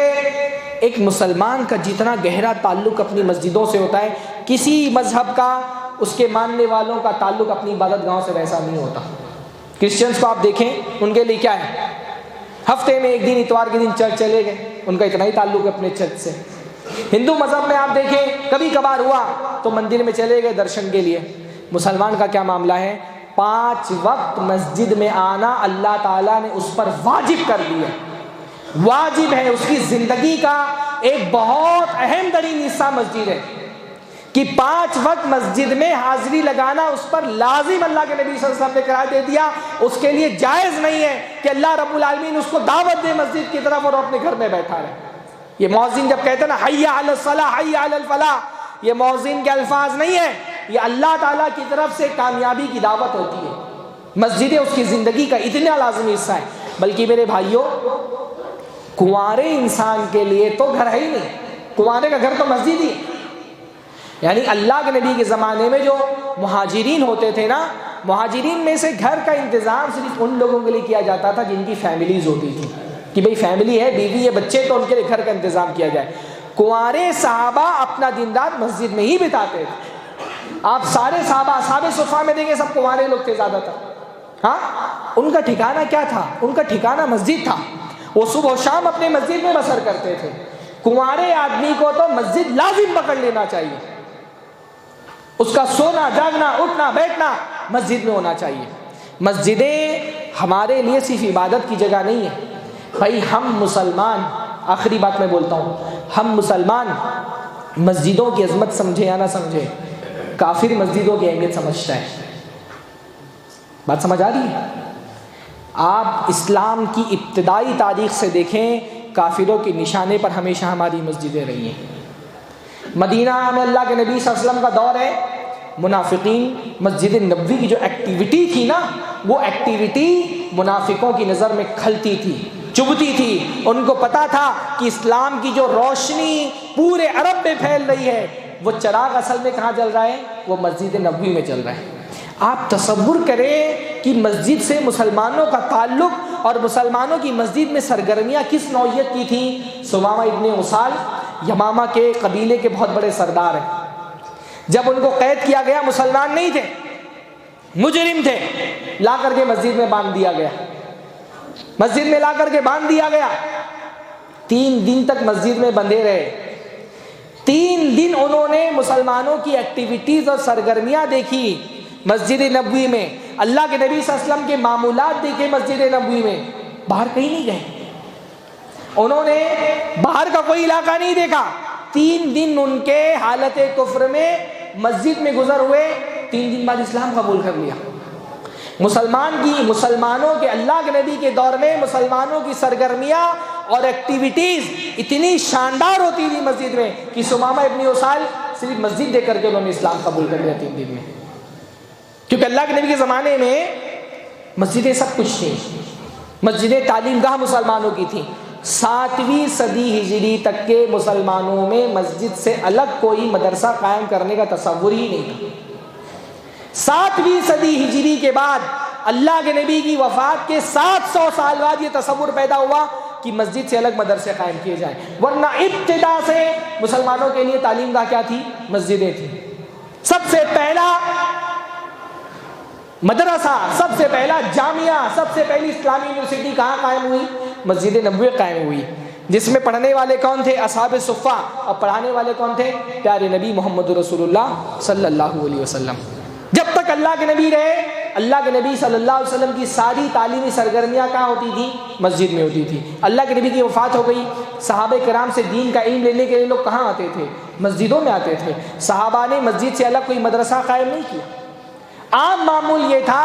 S1: ایک مسلمان کا جتنا گہرا تعلق اپنی مسجدوں سے ہوتا ہے، کسی مذہب کا، اس کے ماننے والوں کا تعلق اپنی عبادت گاہوں سے ویسا نہیں ہوتا۔ کرسچنس کو آپ دیکھیں، ان کے لیے کیا ہے؟ ہفتے میں ایک دن اتوار کے دن چرچ چلے گئے، ان کا اتنا ہی تعلق ہے اپنے چرچ سے۔ ہندو مذہب میں آپ دیکھیں کبھی کبھار ہوا تو مندر میں چلے گئے درشن کے لیے۔ مسلمان کا کیا معاملہ ہے؟ 5 وقت مسجد میں آنا اللہ تعالیٰ نے اس پر واجب کر دیا، واجب ہے، اس کی زندگی کا ایک بہت اہم ترین حصہ مسجد ہے کہ 5 وقت مسجد میں حاضری لگانا اس پر لازم اللہ کے نبی صلی اللہ علیہ وسلم نے قرار دے دیا۔ اس کے لیے جائز نہیں ہے کہ اللہ رب العالمین اس کو دعوت دے مسجد کی طرف اور اپنے گھر میں بیٹھا رہے۔ یہ مؤذن جب کہتے ہیں نا حی علی الصلاۃ حی علی الفلاح، یہ مؤذن کے الفاظ نہیں ہیں، یہ اللہ تعالیٰ کی طرف سے کامیابی کی دعوت ہوتی ہے۔ مسجدیں اس کی زندگی کا اتنا لازمی حصہ ہے۔ بلکہ میرے بھائیوں، کنوارے انسان کے لیے تو گھر ہے ہی نہیں، کنوارے کا گھر تو مسجد ہی ہے۔ یعنی اللہ کے نبی کے زمانے میں جو مہاجرین ہوتے تھے نا، مہاجرین میں سے گھر کا انتظام صرف ان لوگوں کے لیے کیا جاتا تھا جن کی فیملیز ہوتی تھی، کہ بھئی فیملی ہے، بیوی ہے، بچے، تو ان کے لیے گھر کا انتظام کیا جائے۔ کنوارے صحابہ اپنا دن رات مسجد میں ہی بتاتے تھے۔ آپ سارے صحابہ اصحاب صفہ میں دیکھیں، سب کنوارے لوگ تھے زیادہ تر۔ ہاں، ان کا ٹھکانہ کیا تھا؟ ان کا ٹھکانہ مسجد تھا، وہ صبح و شام اپنے مسجد میں بسر کرتے تھے۔ کنوارے آدمی کو تو مسجد لازم پکڑ لینا چاہیے، اس کا سونا جاگنا اٹھنا بیٹھنا مسجد میں ہونا چاہیے۔ مسجدیں ہمارے لیے صرف عبادت کی جگہ نہیں ہے بھائی، ہم مسلمان، آخری بات میں بولتا ہوں، ہم مسلمان مسجدوں کی عظمت سمجھے یا نہ سمجھے، کافر مسجدوں کی اہمیت سمجھتا ہے۔ بات سمجھ آ رہی ہے؟ آپ اسلام کی ابتدائی تاریخ سے دیکھیں، کافروں کے نشانے پر ہمیشہ ہماری مسجدیں رہی ہیں۔ مدینہ میں اللہ کے نبی صلی اللہ علیہ وسلم کا دور ہے، منافقین مسجد نبوی کی جو ایکٹیویٹی تھی نا، وہ ایکٹیویٹی منافقوں کی نظر میں کھلتی تھی، چبھتی تھی۔ ان کو پتا تھا کہ اسلام کی جو روشنی پورے عرب میں پھیل رہی ہے، وہ چراغ اصل میں کہاں جل رہا ہے؟ وہ مسجد نبوی میں جل رہا ہے۔ آپ تصور کریں کہ مسجد سے مسلمانوں کا تعلق اور مسلمانوں کی مسجد میں سرگرمیاں کس نوعیت کی تھیں۔ ثمامہ ابن اسال یمامہ کے قبیلے کے بہت بڑے سردار ہیں، جب ان کو قید کیا گیا، مسلمان نہیں تھے، مجرم تھے، لا کر کے مسجد میں باندھ دیا گیا، مسجد میں لا کر کے باندھ دیا گیا۔ 3 دن تک مسجد میں بندھے رہے، 3 دن انہوں نے مسلمانوں کی ایکٹیویٹیز اور سرگرمیاں دیکھی مسجد نبوی میں، اللہ کے نبی صلی اللہ علیہ وسلم کے معمولات دیکھے مسجد نبوی میں، باہر کہیں نہیں گئے، انہوں نے باہر کا کوئی علاقہ نہیں دیکھا۔ 3 دن ان کے حالت کفر میں مسجد میں گزر ہوئے، 3 دن بعد اسلام قبول کر لیا۔ مسلمانوں کے اللہ کے نبی کے دور میں مسلمانوں کی سرگرمیاں اور ایکٹیویٹیز اتنی شاندار ہوتی تھی مسجد میں کہ ثمامہ ابن اسال صرف مسجد دے کر کے انہوں نے اسلام قبول کر لیا 3 دن میں، کیونکہ اللہ کے نبی کے زمانے میں مسجدیں سب کچھ تھیں، مسجدیں تعلیم گاہ مسلمانوں کی تھیں۔ 7ویں صدی ہجری تک کے مسلمانوں میں مسجد سے الگ کوئی مدرسہ قائم کرنے کا تصور ہی نہیں تھا۔ 7ویں صدی ہجری کے بعد اللہ کے نبی کی وفات کے 700 سال بعد یہ تصور پیدا ہوا کہ مسجد سے الگ مدرسے قائم کیے جائیں، ورنہ ابتدا سے مسلمانوں کے لیے تعلیم گاہ کیا تھی؟ مسجدیں تھیں۔ سب سے پہلا مدرسہ، سب سے پہلا جامعہ، سب سے پہلی اسلامی یونیورسٹی کہاں قائم ہوئی؟ مسجد نبوی قائم ہوئی۔ جس میں پڑھنے والے کون تھے؟ اصحاب صفہ، اور پڑھانے والے کون تھے؟ پیارے نبی محمد رسول اللہ صلی اللہ علیہ وسلم۔ جب تک اللہ کے نبی رہے، اللہ کے نبی صلی اللہ علیہ وسلم کی ساری تعلیمی سرگرمیاں کہاں ہوتی تھی؟ مسجد میں ہوتی تھی۔ اللہ کے نبی کی وفات ہو گئی، صحابہ کرام سے دین کا علم لینے کے لیے لوگ کہاں آتے تھے؟ مسجدوں میں آتے تھے۔ صحابہ نے مسجد سے الگ کوئی مدرسہ قائم نہیں کیا۔ عام معمول یہ تھا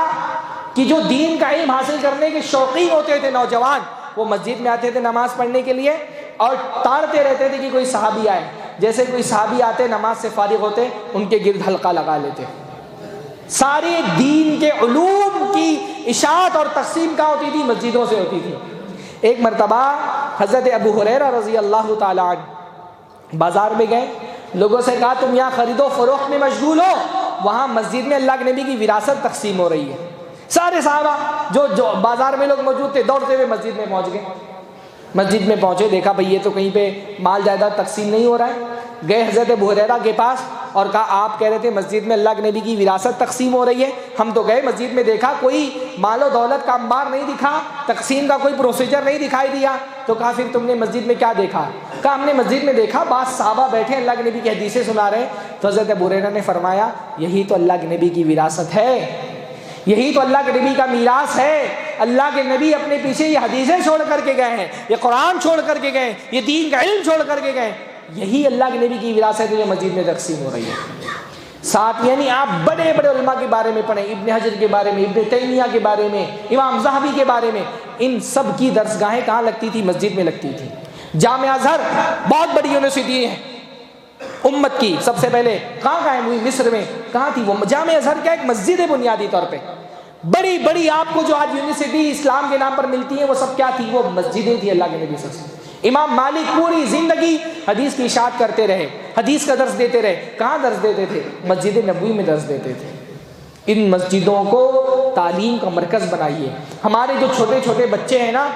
S1: کہ جو دین کا علم حاصل کرنے کے شوقین ہوتے تھے نوجوان، وہ مسجد میں آتے تھے نماز پڑھنے کے لیے، اور تاڑتے رہتے تھے کہ کوئی صحابی آئے۔ جیسے کوئی صحابی آتے، نماز سے فارغ ہوتے، ان کے گرد حلقہ لگا لیتے۔ سارے دین کے علوم کی اشاعت اور تقسیم کہاں ہوتی تھی؟ مسجدوں سے ہوتی تھی۔ ایک مرتبہ حضرت ابو ہریرہ رضی اللہ تعالی عنہ بازار میں گئے، لوگوں سے کہا تم یہاں خرید و فروخت میں مشغول ہو، وہاں مسجد میں اللہ کے نبی کی وراثت تقسیم ہو رہی ہے۔ سارے صحابہ جو بازار میں لوگ موجود تھے دوڑتے ہوئے مسجد میں پہنچ گئے۔ مسجد میں پہنچے، دیکھا بھئی یہ تو کہیں پہ مال جائیداد تقسیم نہیں ہو رہا ہے۔ گئے حضرت ابو ہریرہ کے پاس اور کہا آپ کہہ رہے تھے مسجد میں اللہ کے نبی کی وراثت تقسیم ہو رہی ہے، ہم تو گئے مسجد میں دیکھا کوئی مال و دولت کا انبار نہیں دکھا، تقسیم کا کوئی پروسیجر نہیں دکھائی دیا۔ تو کہا پھر تم نے مسجد میں کیا دیکھا؟ کہا ہم نے مسجد میں دیکھا بعض صحابہ بیٹھے اللہ کے نبی کی حدیثیں سنا رہے ہیں۔ تو حضرت ابو ہریرہ نے فرمایا یہی تو اللہ کے نبی کی وراثت ہے، یہی تو اللہ کے نبی کا میراث ہے۔ اللہ کے نبی اپنے پیچھے یہ حدیثیں چھوڑ کر کے گئے ہیں، یہ قرآن چھوڑ کر کے گئے، یہ دین کا علم چھوڑ کر کے گئے، یہی اللہ کے نبی کی وراثت ہے جو مسجد میں تقسیم ہو رہی ہے۔ ساتھ یعنی آپ بڑے بڑے علماء کے بارے میں پڑھیں، ابن حجر کے بارے میں، ابن تیمیہ کے بارے میں، امام ذہبی کے بارے میں، ان سب کی درسگاہیں کہاں لگتی تھی؟ مسجد میں لگتی تھی۔ جامعہ ازہر بہت بڑی یونیورسٹی ہے امت کی، سب سے پہلے کہاں قائم ہوئی؟ مصر میں۔ کہاں تھی وہ جامعہ ازہر؟ کیا ایک مسجد ہے بنیادی طور پہ۔ بڑی بڑی آپ کو جو آج یونیورسٹی اسلام کے نام پر ملتی ہیں وہ سب کیا تھی؟ وہ مسجدیں تھی اللہ کے نبی صلی اللہ علیہ وسلم۔ امام مالک پوری زندگی حدیث کی اشاعت کرتے رہے، حدیث کا درس دیتے رہے۔ کہاں درس دیتے تھے؟ مسجد نبوی میں درس دیتے تھے۔ ان مسجدوں کو تعلیم کا مرکز بنائیے۔ ہمارے جو چھوٹے چھوٹے بچے ہیں نا،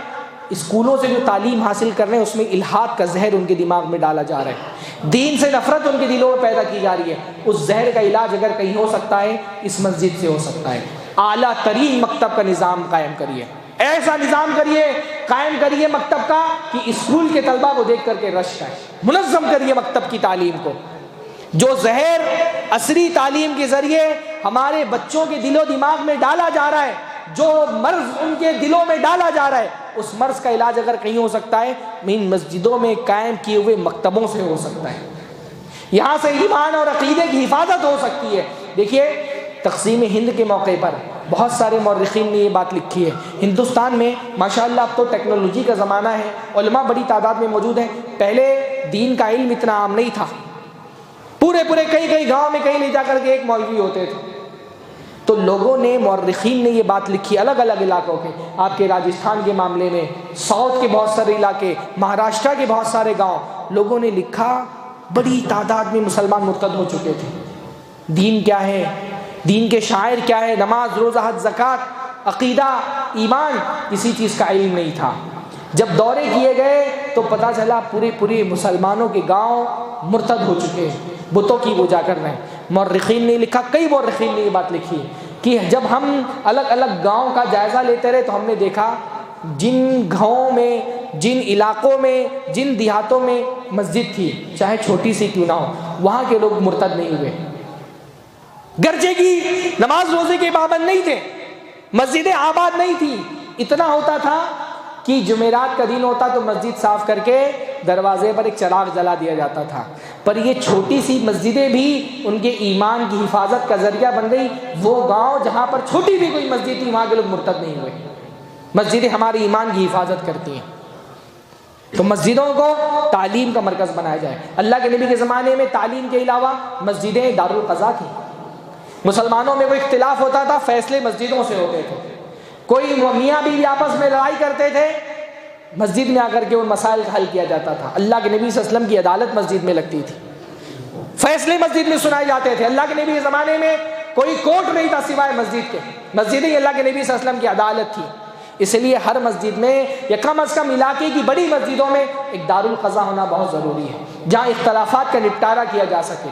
S1: اسکولوں سے جو تعلیم حاصل کر رہے ہیں اس میں الحاد کا زہر ان کے دماغ میں ڈالا جا رہا ہے، دین سے نفرت ان کے دلوں میں پیدا کی جا رہی ہے۔ اس زہر کا علاج اگر کہیں ہو سکتا ہے اس مسجد سے ہو سکتا ہے۔ اعلیٰ ترین مکتب کا نظام قائم کریے، ایسا نظام کریے، قائم کریے مکتب کا کہ اسکول کے طلبہ کو دیکھ کر کے رشک آئے۔ منظم کریے مکتب کی تعلیم کو۔ جو زہر عصری تعلیم کے ذریعے ہمارے بچوں کے دل و دماغ میں ڈالا جا رہا ہے، جو مرض ان کے دلوں میں ڈالا جا رہا ہے، اس مرض کا علاج اگر کہیں ہو سکتا ہے ان مسجدوں میں قائم کیے ہوئے مکتبوں سے ہو سکتا ہے۔ یہاں سے ایمان اور عقیدے کی حفاظت ہو سکتی ہے۔ دیکھیے تقسیم ہند کے موقع پر بہت سارے مورخین نے یہ بات لکھی ہے۔ ہندوستان میں ماشاءاللہ اب تو ٹیکنالوجی کا زمانہ ہے، علماء بڑی تعداد میں موجود ہیں۔ پہلے دین کا علم اتنا عام نہیں تھا، پورے کئی گاؤں میں کہیں لے جا کر کے ایک مولوی ہوتے تھے۔ تو لوگوں نے، مورخین نے یہ بات لکھی الگ الگ علاقوں کے، آپ کے راجستھان کے معاملے میں، ساؤتھ کے بہت سارے علاقے، مہاراشٹر کے بہت سارے گاؤں، لوگوں نے لکھا بڑی تعداد میں مسلمان مرتد ہو چکے تھے۔ دین کیا ہے، دین کے شاعر کیا ہے، نماز، روزہ، حج، زکوٰۃ، عقیدہ، ایمان، کسی چیز کا علم نہیں تھا۔ جب دورے کیے گئے تو پتہ چلا پورے مسلمانوں کے گاؤں مرتد ہو چکے، بتوں کی پوجا کر رہے ہیں۔ مورخین نے لکھا، کئی مورخین نے یہ بات لکھی کہ جب ہم الگ الگ گاؤں کا جائزہ لیتے رہے تو ہم نے دیکھا جن گاؤں میں، جن علاقوں میں، جن دیہاتوں میں مسجد تھی، چاہے چھوٹی سی کیوں نہ ہو، وہاں کے لوگ مرتد نہیں ہوئے، گرجے کی نماز روزے کے پابند نہیں تھے، مسجدیں آباد نہیں تھی۔ اتنا ہوتا تھا کہ جمعرات کا دن ہوتا تو مسجد صاف کر کے دروازے پر ایک چراغ جلا دیا جاتا تھا۔ پر یہ چھوٹی سی مسجدیں بھی ان کے ایمان کی حفاظت کا ذریعہ بن گئی۔ وہ گاؤں جہاں پر چھوٹی بھی کوئی مسجد تھی وہاں کے لوگ مرتد نہیں ہوئے۔ مسجدیں ہمارے ایمان کی حفاظت کرتی ہیں۔ تو مسجدوں کو تعلیم کا مرکز بنایا جائے۔ اللہ کے نبی کے زمانے میں تعلیم کے علاوہ مسجدیں دارالقضاء تھیں۔ مسلمانوں میں کوئی اختلاف ہوتا تھا فیصلے مسجدوں سے ہوتے تھے۔ کوئی میاں بیوی آپس میں لڑائی کرتے تھے، مسجد میں آ کر کے ان مسائل کا حل کیا جاتا تھا۔ اللہ کے نبی صلی اللہ علیہ وسلم کی عدالت مسجد میں لگتی تھی، فیصلے مسجد میں سنائے جاتے تھے۔ اللہ کے نبی کے زمانے میں کوئی کورٹ نہیں تھا سوائے مسجد کے، مسجد ہی اللہ کے نبی صلی اللہ علیہ وسلم کی عدالت تھی۔ اس لیے ہر مسجد میں یا کم از کم علاقے کی بڑی مسجدوں میں ایک دارالقضاء ہونا بہت ضروری ہے، جہاں اختلافات کا نپٹارہ کیا جا سکے۔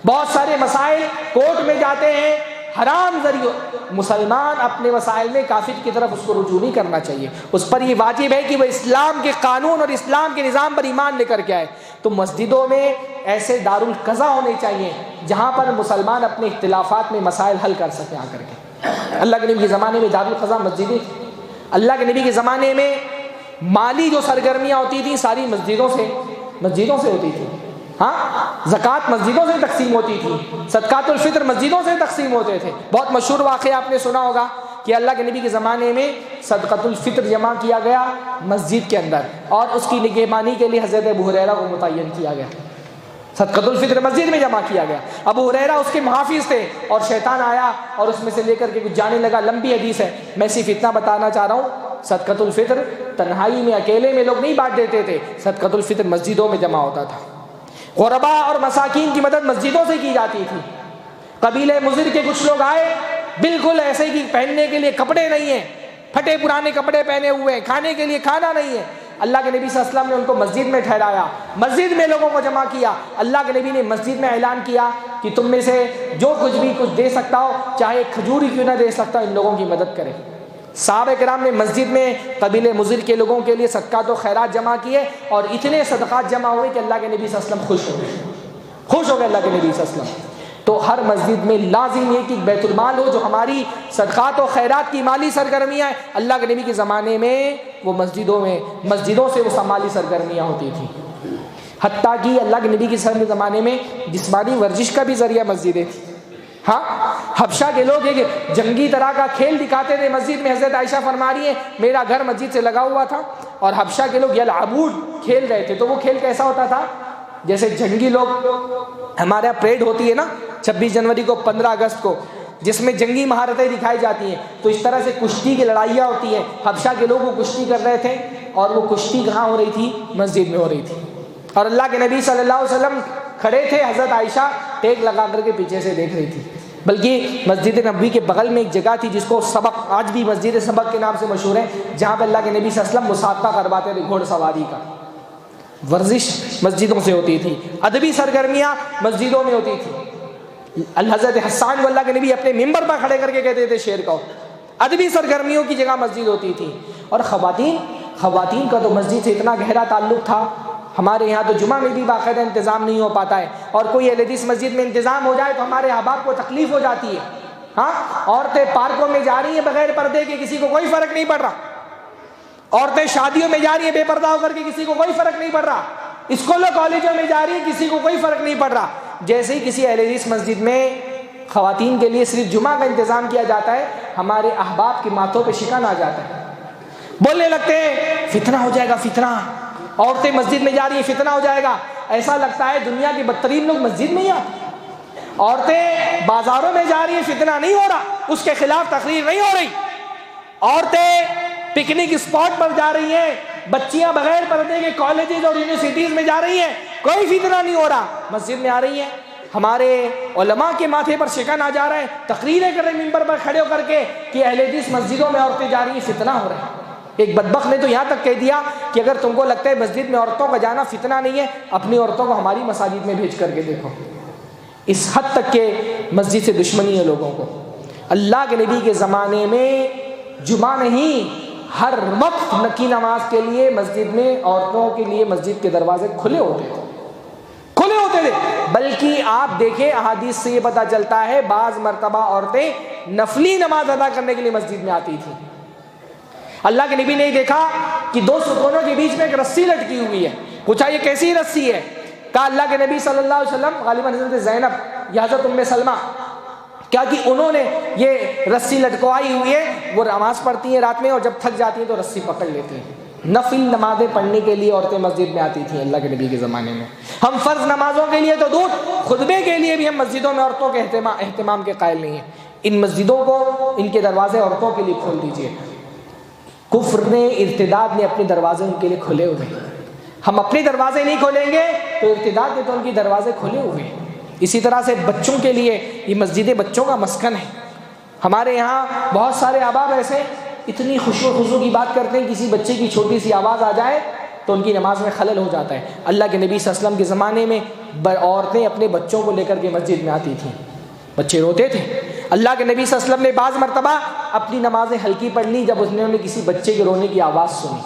S1: بہت سارے مسائل کورٹ میں جاتے ہیں، حرام ذریعہ مسلمان اپنے وسائل میں کافر کی طرف اس کو رجوع نہیں کرنا چاہیے. اس پر یہ واجب ہے کہ وہ اسلام کے قانون اور اسلام کے نظام پر ایمان لے کر کے آئے. تو مسجدوں میں ایسے دارالقضا ہونے چاہیے جہاں پر مسلمان اپنے اختلافات میں مسائل حل کر سکیں آ کر کے. اللہ کے نبی کے زمانے میں دارالقضا مسجدیں تھیں. اللہ کے نبی کے زمانے میں مالی جو سرگرمیاں ہوتی تھیں ساری مسجدوں سے ہوتی تھی. ہاں زکوٰۃ مسجدوں سے تقسیم ہوتی تھی, صدقات الفطر مسجدوں سے تقسیم ہوتے تھے. بہت مشہور واقعہ آپ نے سنا ہوگا کہ اللہ کے نبی کے زمانے میں صدقۃ الفطر جمع کیا گیا مسجد کے اندر, اور اس کی نگہبانی کے لیے حضرت ابو ہریرہ کو متعین کیا گیا. صدقۃ الفطر مسجد میں جمع کیا گیا. ابو ہریرہ اس کے محافظ تھے, اور شیطان آیا اور اس میں سے لے کر کے کچھ جانے لگا. لمبی حدیث ہے, میں صرف اتنا بتانا چاہ رہا ہوں, صدقۃ الفطر تنہائی میں اکیلے میں لوگ نہیں بانٹ دیتے تھے, صدقۃ الفطر مسجدوں میں جمع ہوتا تھا. غربا اور مساکین کی مدد مسجدوں سے کی جاتی تھی. قبیلے مضر کے کچھ لوگ آئے, بالکل ایسے کہ پہننے کے لیے کپڑے نہیں ہیں, پھٹے پرانے کپڑے پہنے ہوئے ہیں, کھانے کے لیے کھانا نہیں ہے. اللہ کے نبی صلی اللہ علیہ وسلم نے ان کو مسجد میں ٹھہرایا, مسجد میں لوگوں کو جمع کیا. اللہ کے نبی نے مسجد میں اعلان کیا کہ تم میں سے جو کچھ دے سکتا ہو, چاہے کھجور کیوں نہ دے سکتا, ان لوگوں کی مدد کرے. صحابہ کرام نے مسجد میں قبیلے مضر کے لوگوں کے لیے صدقات و خیرات جمع کیے, اور اتنے صدقات جمع ہوئے کہ اللہ کے نبی صلی اللہ علیہ وسلم خوش ہو گئے. اللہ کے نبی صلی اللہ علیہ وسلم. تو ہر مسجد میں لازم یہ کہ بیت المال ہو, جو ہماری صدقات و خیرات کی مالی سرگرمیاں ہیں. اللہ کے نبی کے زمانے میں وہ مسجدوں سے وہ مالی سرگرمیاں ہوتی تھیں. حتیٰ کہ اللہ کے نبی کے زمانے میں جسمانی ورزش کا بھی ذریعہ مسجدیں تھیں. ہاں حبشہ کے لوگ ایک جنگی طرح کا کھیل دکھاتے تھے مسجد میں. حضرت عائشہ فرما رہی ہے میرا گھر مسجد سے لگا ہوا تھا, اور حبشہ کے لوگ یلعبون کھیل رہے تھے. تو وہ کھیل کیسا ہوتا تھا, جیسے جنگی لوگ ہمارے یہاں پریڈ ہوتی ہے نا 26 جنوری کو 15 اگست کو, جس میں جنگی مہارتیں دکھائی جاتی ہیں, تو اس طرح سے کشتی کی لڑائیاں ہوتی ہیں. حبشہ کے لوگ وہ کشتی کر رہے تھے, اور وہ کشتی کہاں ہو رہی تھی, مسجد میں ہو رہی تھی. اور اللہ کے نبی صلی اللہ علیہ وسلم کھڑے تھے, حضرت عائشہ ٹیک لگا کر کے پیچھے سے دیکھ رہی تھی. بلکہ مسجد نبوی کے بغل میں ایک جگہ تھی جس کو سبق, آج بھی مسجد سبق کے نام سے مشہور ہے, جہاں پہ اللہ کے نبی صلی اللہ علیہ وسلم مسابقہ کرواتے تھے گھوڑ سواری کا. ورزش مسجدوں سے ہوتی تھی, ادبی سرگرمیاں مسجدوں میں ہوتی تھی. حضرت حسان اللہ کے نبی اپنے ممبر پر کھڑے کر کے کہتے تھے شعر کو. ادبی سرگرمیوں کی جگہ مسجد ہوتی تھی. اور خواتین کا تو مسجد سے اتنا گہرا تعلق تھا. ہمارے یہاں تو جمعہ میں بھی باقاعدہ انتظام نہیں ہو پاتا ہے, اور کوئی اہل حدیث مسجد میں انتظام ہو جائے تو ہمارے احباب کو تکلیف ہو جاتی ہے. ہاں عورتیں پارکوں میں جا رہی ہیں بغیر پردے کے, کسی کو کوئی فرق نہیں پڑ رہا. عورتیں شادیوں میں جا رہی ہیں بے پردہ ہو کر کے, کسی کو کوئی فرق نہیں پڑ رہا. اسکولوں کالجوں میں جا رہی ہیں, کسی کو کوئی فرق نہیں پڑ رہا. جیسے ہی کسی اہل حدیث مسجد میں خواتین کے لیے صرف جمعہ کا انتظام کیا جاتا ہے, ہمارے احباب کے ماتھوں پہ شکن آ جاتا ہے. بولنے لگتے ہیں فتنہ ہو جائے گا, فتنہ, عورتیں مسجد میں جا رہی ہیں فتنہ ہو جائے گا. ایسا لگتا ہے دنیا کے بدترین لوگ مسجد میں ہی آتے. عورتیں بازاروں میں جا رہی ہیں فتنہ نہیں ہو رہا, اس کے خلاف تقریر نہیں ہو رہی. عورتیں پکنک اسپاٹ پر جا رہی ہیں, بچیاں بغیر پردے کے کالجز اور یونیورسٹیز میں جا رہی ہیں, کوئی فتنہ نہیں ہو رہا. مسجد میں آ رہی ہیں, ہمارے علماء کے ماتھے پر شکن آ جا رہا ہے, تقریریں کر رہے ہیں ممبر پر کھڑے ہو کر کے کہ اہل حدیث مسجدوں میں عورتیں جا رہی ہیں فتنہ ہو رہا ہے. ایک بدبخت نے تو یہاں تک کہہ دیا کہ اگر تم کو لگتا ہے مسجد میں عورتوں کا جانا فتنہ نہیں ہے, اپنی عورتوں کو ہماری مساجد میں بھیج کر کے دیکھو. اس حد تک کہ مسجد سے دشمنی ہے لوگوں کو. اللہ کے نبی کے زمانے میں جمعہ نہیں, ہر وقت نکی نماز کے لیے مسجد میں عورتوں کے لیے مسجد کے دروازے کھلے ہوتے تھے. بلکہ آپ دیکھیں احادیث سے یہ پتہ چلتا ہے بعض مرتبہ عورتیں نفلی نماز ادا کرنے کے لیے مسجد میں آتی تھی. اللہ کے نبی نے دیکھا کہ 2 ستونوں کے بیچ میں ایک رسی لٹکی ہوئی ہے. پوچھا یہ کیسی رسی ہے؟ کہا اللہ کے نبی صلی اللہ علیہ وسلم, غالباً حضرت زینب یا حضرت ام سلمہ, کیا کہ انہوں نے یہ رسی لٹکوائی ہوئی ہے. وہ نماز پڑھتی ہیں رات میں, اور جب تھک جاتی ہیں تو رسی پکڑ لیتی ہیں. نفل نمازیں پڑھنے کے لیے عورتیں مسجد میں آتی تھیں اللہ کے نبی کے زمانے میں. ہم فرض نمازوں کے لیے تو دور, خطبے کے لیے بھی ہم مسجدوں میں عورتوں کے اہتمام کے قائل نہیں ہیں. ان مسجدوں کو, ان کے دروازے عورتوں کے لیے کھول دیجیے. کفر نے, ارتداد نے اپنے دروازے ان کے لیے کھلے ہوئے ہیں. ہم اپنے دروازے نہیں کھولیں گے تو ارتداد نے تو ان کے دروازے کھلے ہوئے ہیں. اسی طرح سے بچوں کے لیے یہ مسجدیں بچوں کا مسکن ہے. ہمارے یہاں بہت سارے احباب ایسے اتنی خشوع و خضوع کی بات کرتے ہیں, کسی بچے کی چھوٹی سی آواز آ جائے تو ان کی نماز میں خلل ہو جاتا ہے. اللہ کے نبی صلی اللہ علیہ وسلم کے زمانے میں عورتیں اپنے بچوں کو لے کر کے مسجد میں آتی تھیں, بچے روتے تھے. اللہ کے نبی صلی اللہ علیہ وسلم نے بعض مرتبہ اپنی نمازیں ہلکی پڑھ لی جب انہوں نے کسی بچے کے رونے کی آواز سنی،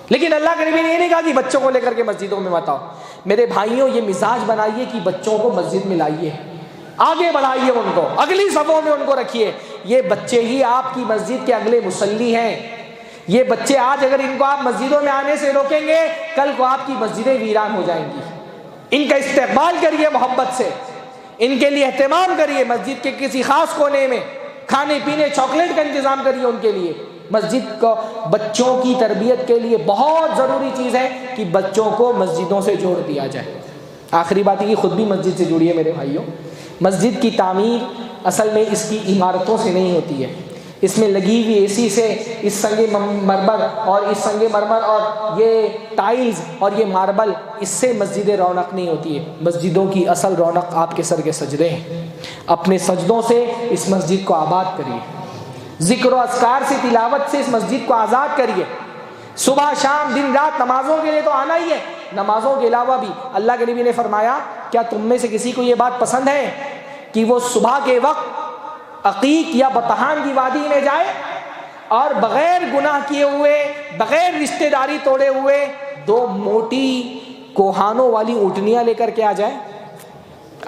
S1: لیکن اللہ کے نبی نے یہ نہیں کہا کہ بچوں کو لے کر کے مسجدوں میں مت آؤ۔ میرے بھائیوں، یہ مزاج بنائیے کہ بچوں کو مسجد میں لائیے، آگے بڑھائیے، ان کو اگلی صفوں میں ان کو رکھیے۔ یہ بچے ہی آپ کی مسجد کے اگلے مصلی ہیں۔ یہ بچے آج اگر ان کو آپ مسجدوں میں آنے سے روکیں گے، کل کو آپ کی مسجدیں ویران ہو جائیں گی۔ ان کا استقبال کریے محبت سے، ان کے لیے اہتمام کریے، مسجد کے کسی خاص کونے میں کھانے پینے چاکلیٹ کا انتظام کریے ان کے لیے۔ مسجد کو بچوں کی تربیت کے لیے بہت ضروری چیز ہے کہ بچوں کو مسجدوں سے جوڑ دیا جائے۔ آخری بات یہ کہ خود بھی مسجد سے جڑیے میرے بھائیوں۔ مسجد کی تعمیر اصل میں اس کی عمارتوں سے نہیں ہوتی ہے، اس میں لگی ہوئی اے سی سے، اس سنگ مرمر اور اس سنگ مرمر اور یہ ٹائلز اور یہ ماربل، اس سے مسجد رونق نہیں ہوتی ہے۔ مسجدوں کی اصل رونق آپ کے سر کے سجدے ہیں۔ اپنے سجدوں سے اس مسجد کو آباد کریے، ذکر و اذکار سے، تلاوت سے اس مسجد کو آزاد کریے۔ صبح شام دن رات نمازوں کے لیے تو آنا ہی ہے، نمازوں کے علاوہ بھی اللہ کے نبی نے فرمایا، کیا تم میں سے کسی کو یہ بات پسند ہے کہ وہ صبح کے وقت عقیق یا بطحان کی وادی میں جائے اور بغیر گناہ کیے ہوئے، بغیر رشتہ داری توڑے ہوئے 2 موٹی کوہانوں والی اونٹنیاں لے کر کے آ جائے؟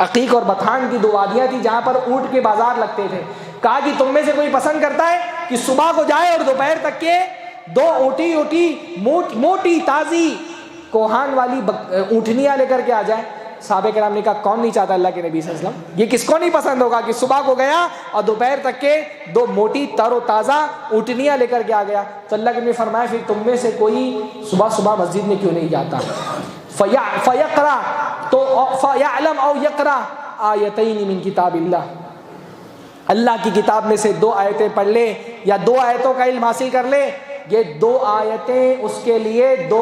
S1: عقیق اور بطحان کی 2 وادیاں تھی جہاں پر اونٹ کے بازار لگتے تھے۔ کہا کہ تم میں سے کوئی پسند کرتا ہے کہ صبح کو جائے اور دوپہر تک کے 2 موٹی تازی کوہان والی اونٹنیاں لے کر کے آ جائے؟ صحابہ کرام نے کہا کون نہیں چاہتا اللہ کے نبی صلی اللہ علیہ وسلم، یہ کس کو نہیں پسند ہوگا کہ صبح کو گیا اور دوپہر تک کے 2 موٹی تر و تازہ اونٹنیاں لے کر کے آ گیا؟ تو اللہ کے نبی فرمایا پھر تم میں سے کوئی صبح مسجد میں کیوں نہیں جاتا؟ فیقرا تو فیعلم او یقرا آیتین من کتاب اللہ کی کتاب میں سے 2 آیتیں پڑھ لے یا 2 آیتوں کا علم حاصل کر لے۔ یہ 2 آیتیں اس کے لیے 2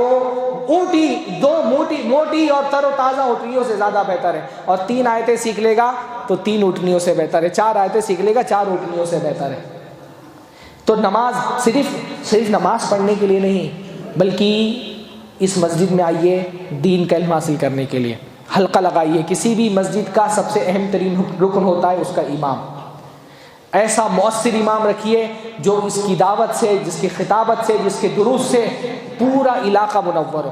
S1: موٹی اور تر و تازہ اونٹنیوں سے زیادہ بہتر ہے، اور 3 آیتیں سیکھ لے گا تو 3 اونٹنیوں سے بہتر ہے، 4 آیتیں سیکھ لے گا 4 اونٹنیوں سے بہتر ہے۔ تو نماز صرف نماز پڑھنے کے لیے نہیں، بلکہ اس مسجد میں آئیے دین کا علم حاصل کرنے کے لیے، حلقہ لگائیے۔ کسی بھی مسجد کا سب سے اہم ترین رکن ہوتا ہے اس کا امام۔ ایسا مؤثر امام رکھیے جو اس کی دعوت سے، جس کی خطابت سے، جس کے دروس سے پورا علاقہ منور ہو،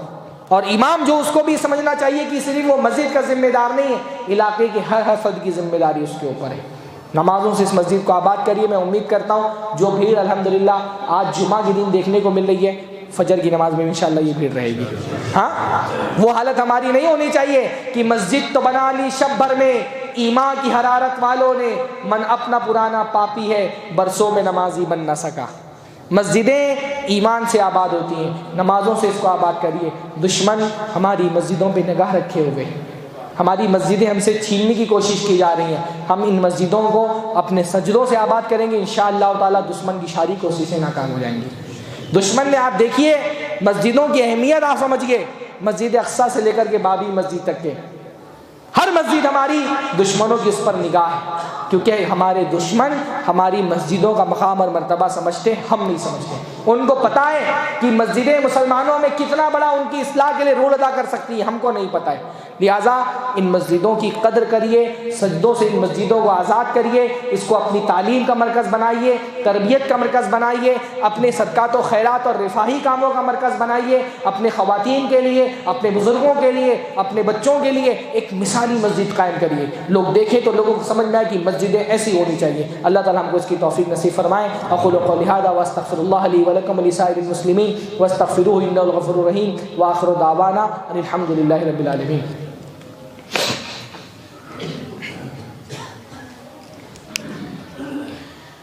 S1: اور امام جو اس کو بھی سمجھنا چاہیے کہ صرف وہ مسجد کا ذمہ دار نہیں ہے، علاقے کے ہر فرد کی ذمہ داری اس کے اوپر ہے۔ نمازوں سے اس مسجد کو آباد کریے۔ میں امید کرتا ہوں جو بھیڑ الحمدللہ آج جمعہ کے دن دیکھنے کو مل رہی ہے، فجر کی نماز میں انشاءاللہ یہ بھیڑ رہے گی۔ ہاں، وہ حالت ہماری نہیں ہونی چاہیے کہ مسجد تو بنا لی شب بھر میں، ایمان کی حرارت والوں نے، من اپنا پرانا پاپی ہے، برسوں میں نمازی بن نہ سکا۔ مسجدیں ایمان سے آباد ہوتی ہیں، نمازوں سے اس کو آباد کریے۔ دشمن ہماری مسجدوں پہ نگاہ رکھے ہوئے، ہماری مسجدیں ہم سے چھیننے کی کوشش کی جا رہی ہیں۔ ہم ان مسجدوں کو اپنے سجدوں سے آباد کریں گے، انشاءاللہ تعالی دشمن کی ساری کوششیں ناکام ہو جائیں گی۔ دشمن نے، آپ دیکھیے مسجدوں کی اہمیت آپ سمجھیے، مسجد اقصیٰ سے لے کر کے بابی مسجد تک کے ہر مسجد ہماری دشمنوں کی اس پر نگاہ ہے، کیونکہ ہمارے دشمن ہماری مسجدوں کا مقام اور مرتبہ سمجھتے ہیں، ہم نہیں سمجھتے۔ ان کو پتہ ہے کہ مسجدیں مسلمانوں میں کتنا بڑا ان کی اصلاح کے لیے رول ادا کر سکتی ہیں، ہم کو نہیں پتہ ہے۔ لہٰذا ان مسجدوں کی قدر کریے، سجدوں سے ان مسجدوں کو آزاد کریے، اس کو اپنی تعلیم کا مرکز بنائیے، تربیت کا مرکز بنائیے، اپنے صدقات و خیرات اور رفاہی کاموں کا مرکز بنائیے، اپنے خواتین کے لیے، اپنے بزرگوں کے لیے، اپنے بچوں کے لیے ایک مثالی مسجد قائم کریے۔ لوگ دیکھیں تو لوگوں کو سمجھ میں آئے کہ مسجدیں ایسی ہونی چاہیے۔ اللہ تعالیٰ ہم کو اس کی توفیق نصیب فرمائے۔ اقول قولی ھذا واستغفر اللہ لی ولکم ولسائر المسلمین واستغفروہ انہ الغفور الرحیم، وآخر دعوانا ان الحمد للہ رب العالمین۔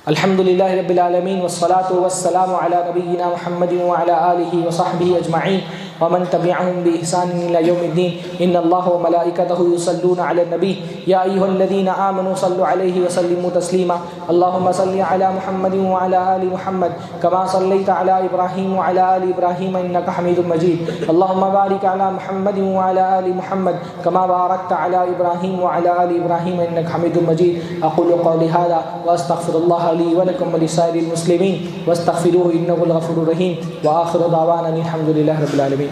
S1: الحمد للہ رب العالمین والصلاة والسلام علی نبینا محمد وعلی آلہ وصحبہ اجمعین ومن تبعهم بإحسان إلى يوم الدين إن الله وملائكته يصلون على النبي يا أيها الذين آمنوا صلوا عليه وسلموا تسليما اللهم صل على محمد وعلى آل محمد كما صليت على إبراهيم وعلى آل إبراهيم إنك حميد مجيد اللهم بارك على محمد وعلى آل محمد كما باركت على إبراهيم وعلى آل إبراهيم إنك حميد مجيد أقول قولي هذا وأستغفر الله لي ولكم ولسائر المسلمين واستغفروه إنه الغفور الرحيم وآخر دعوانا الحمد لله رب العالمين۔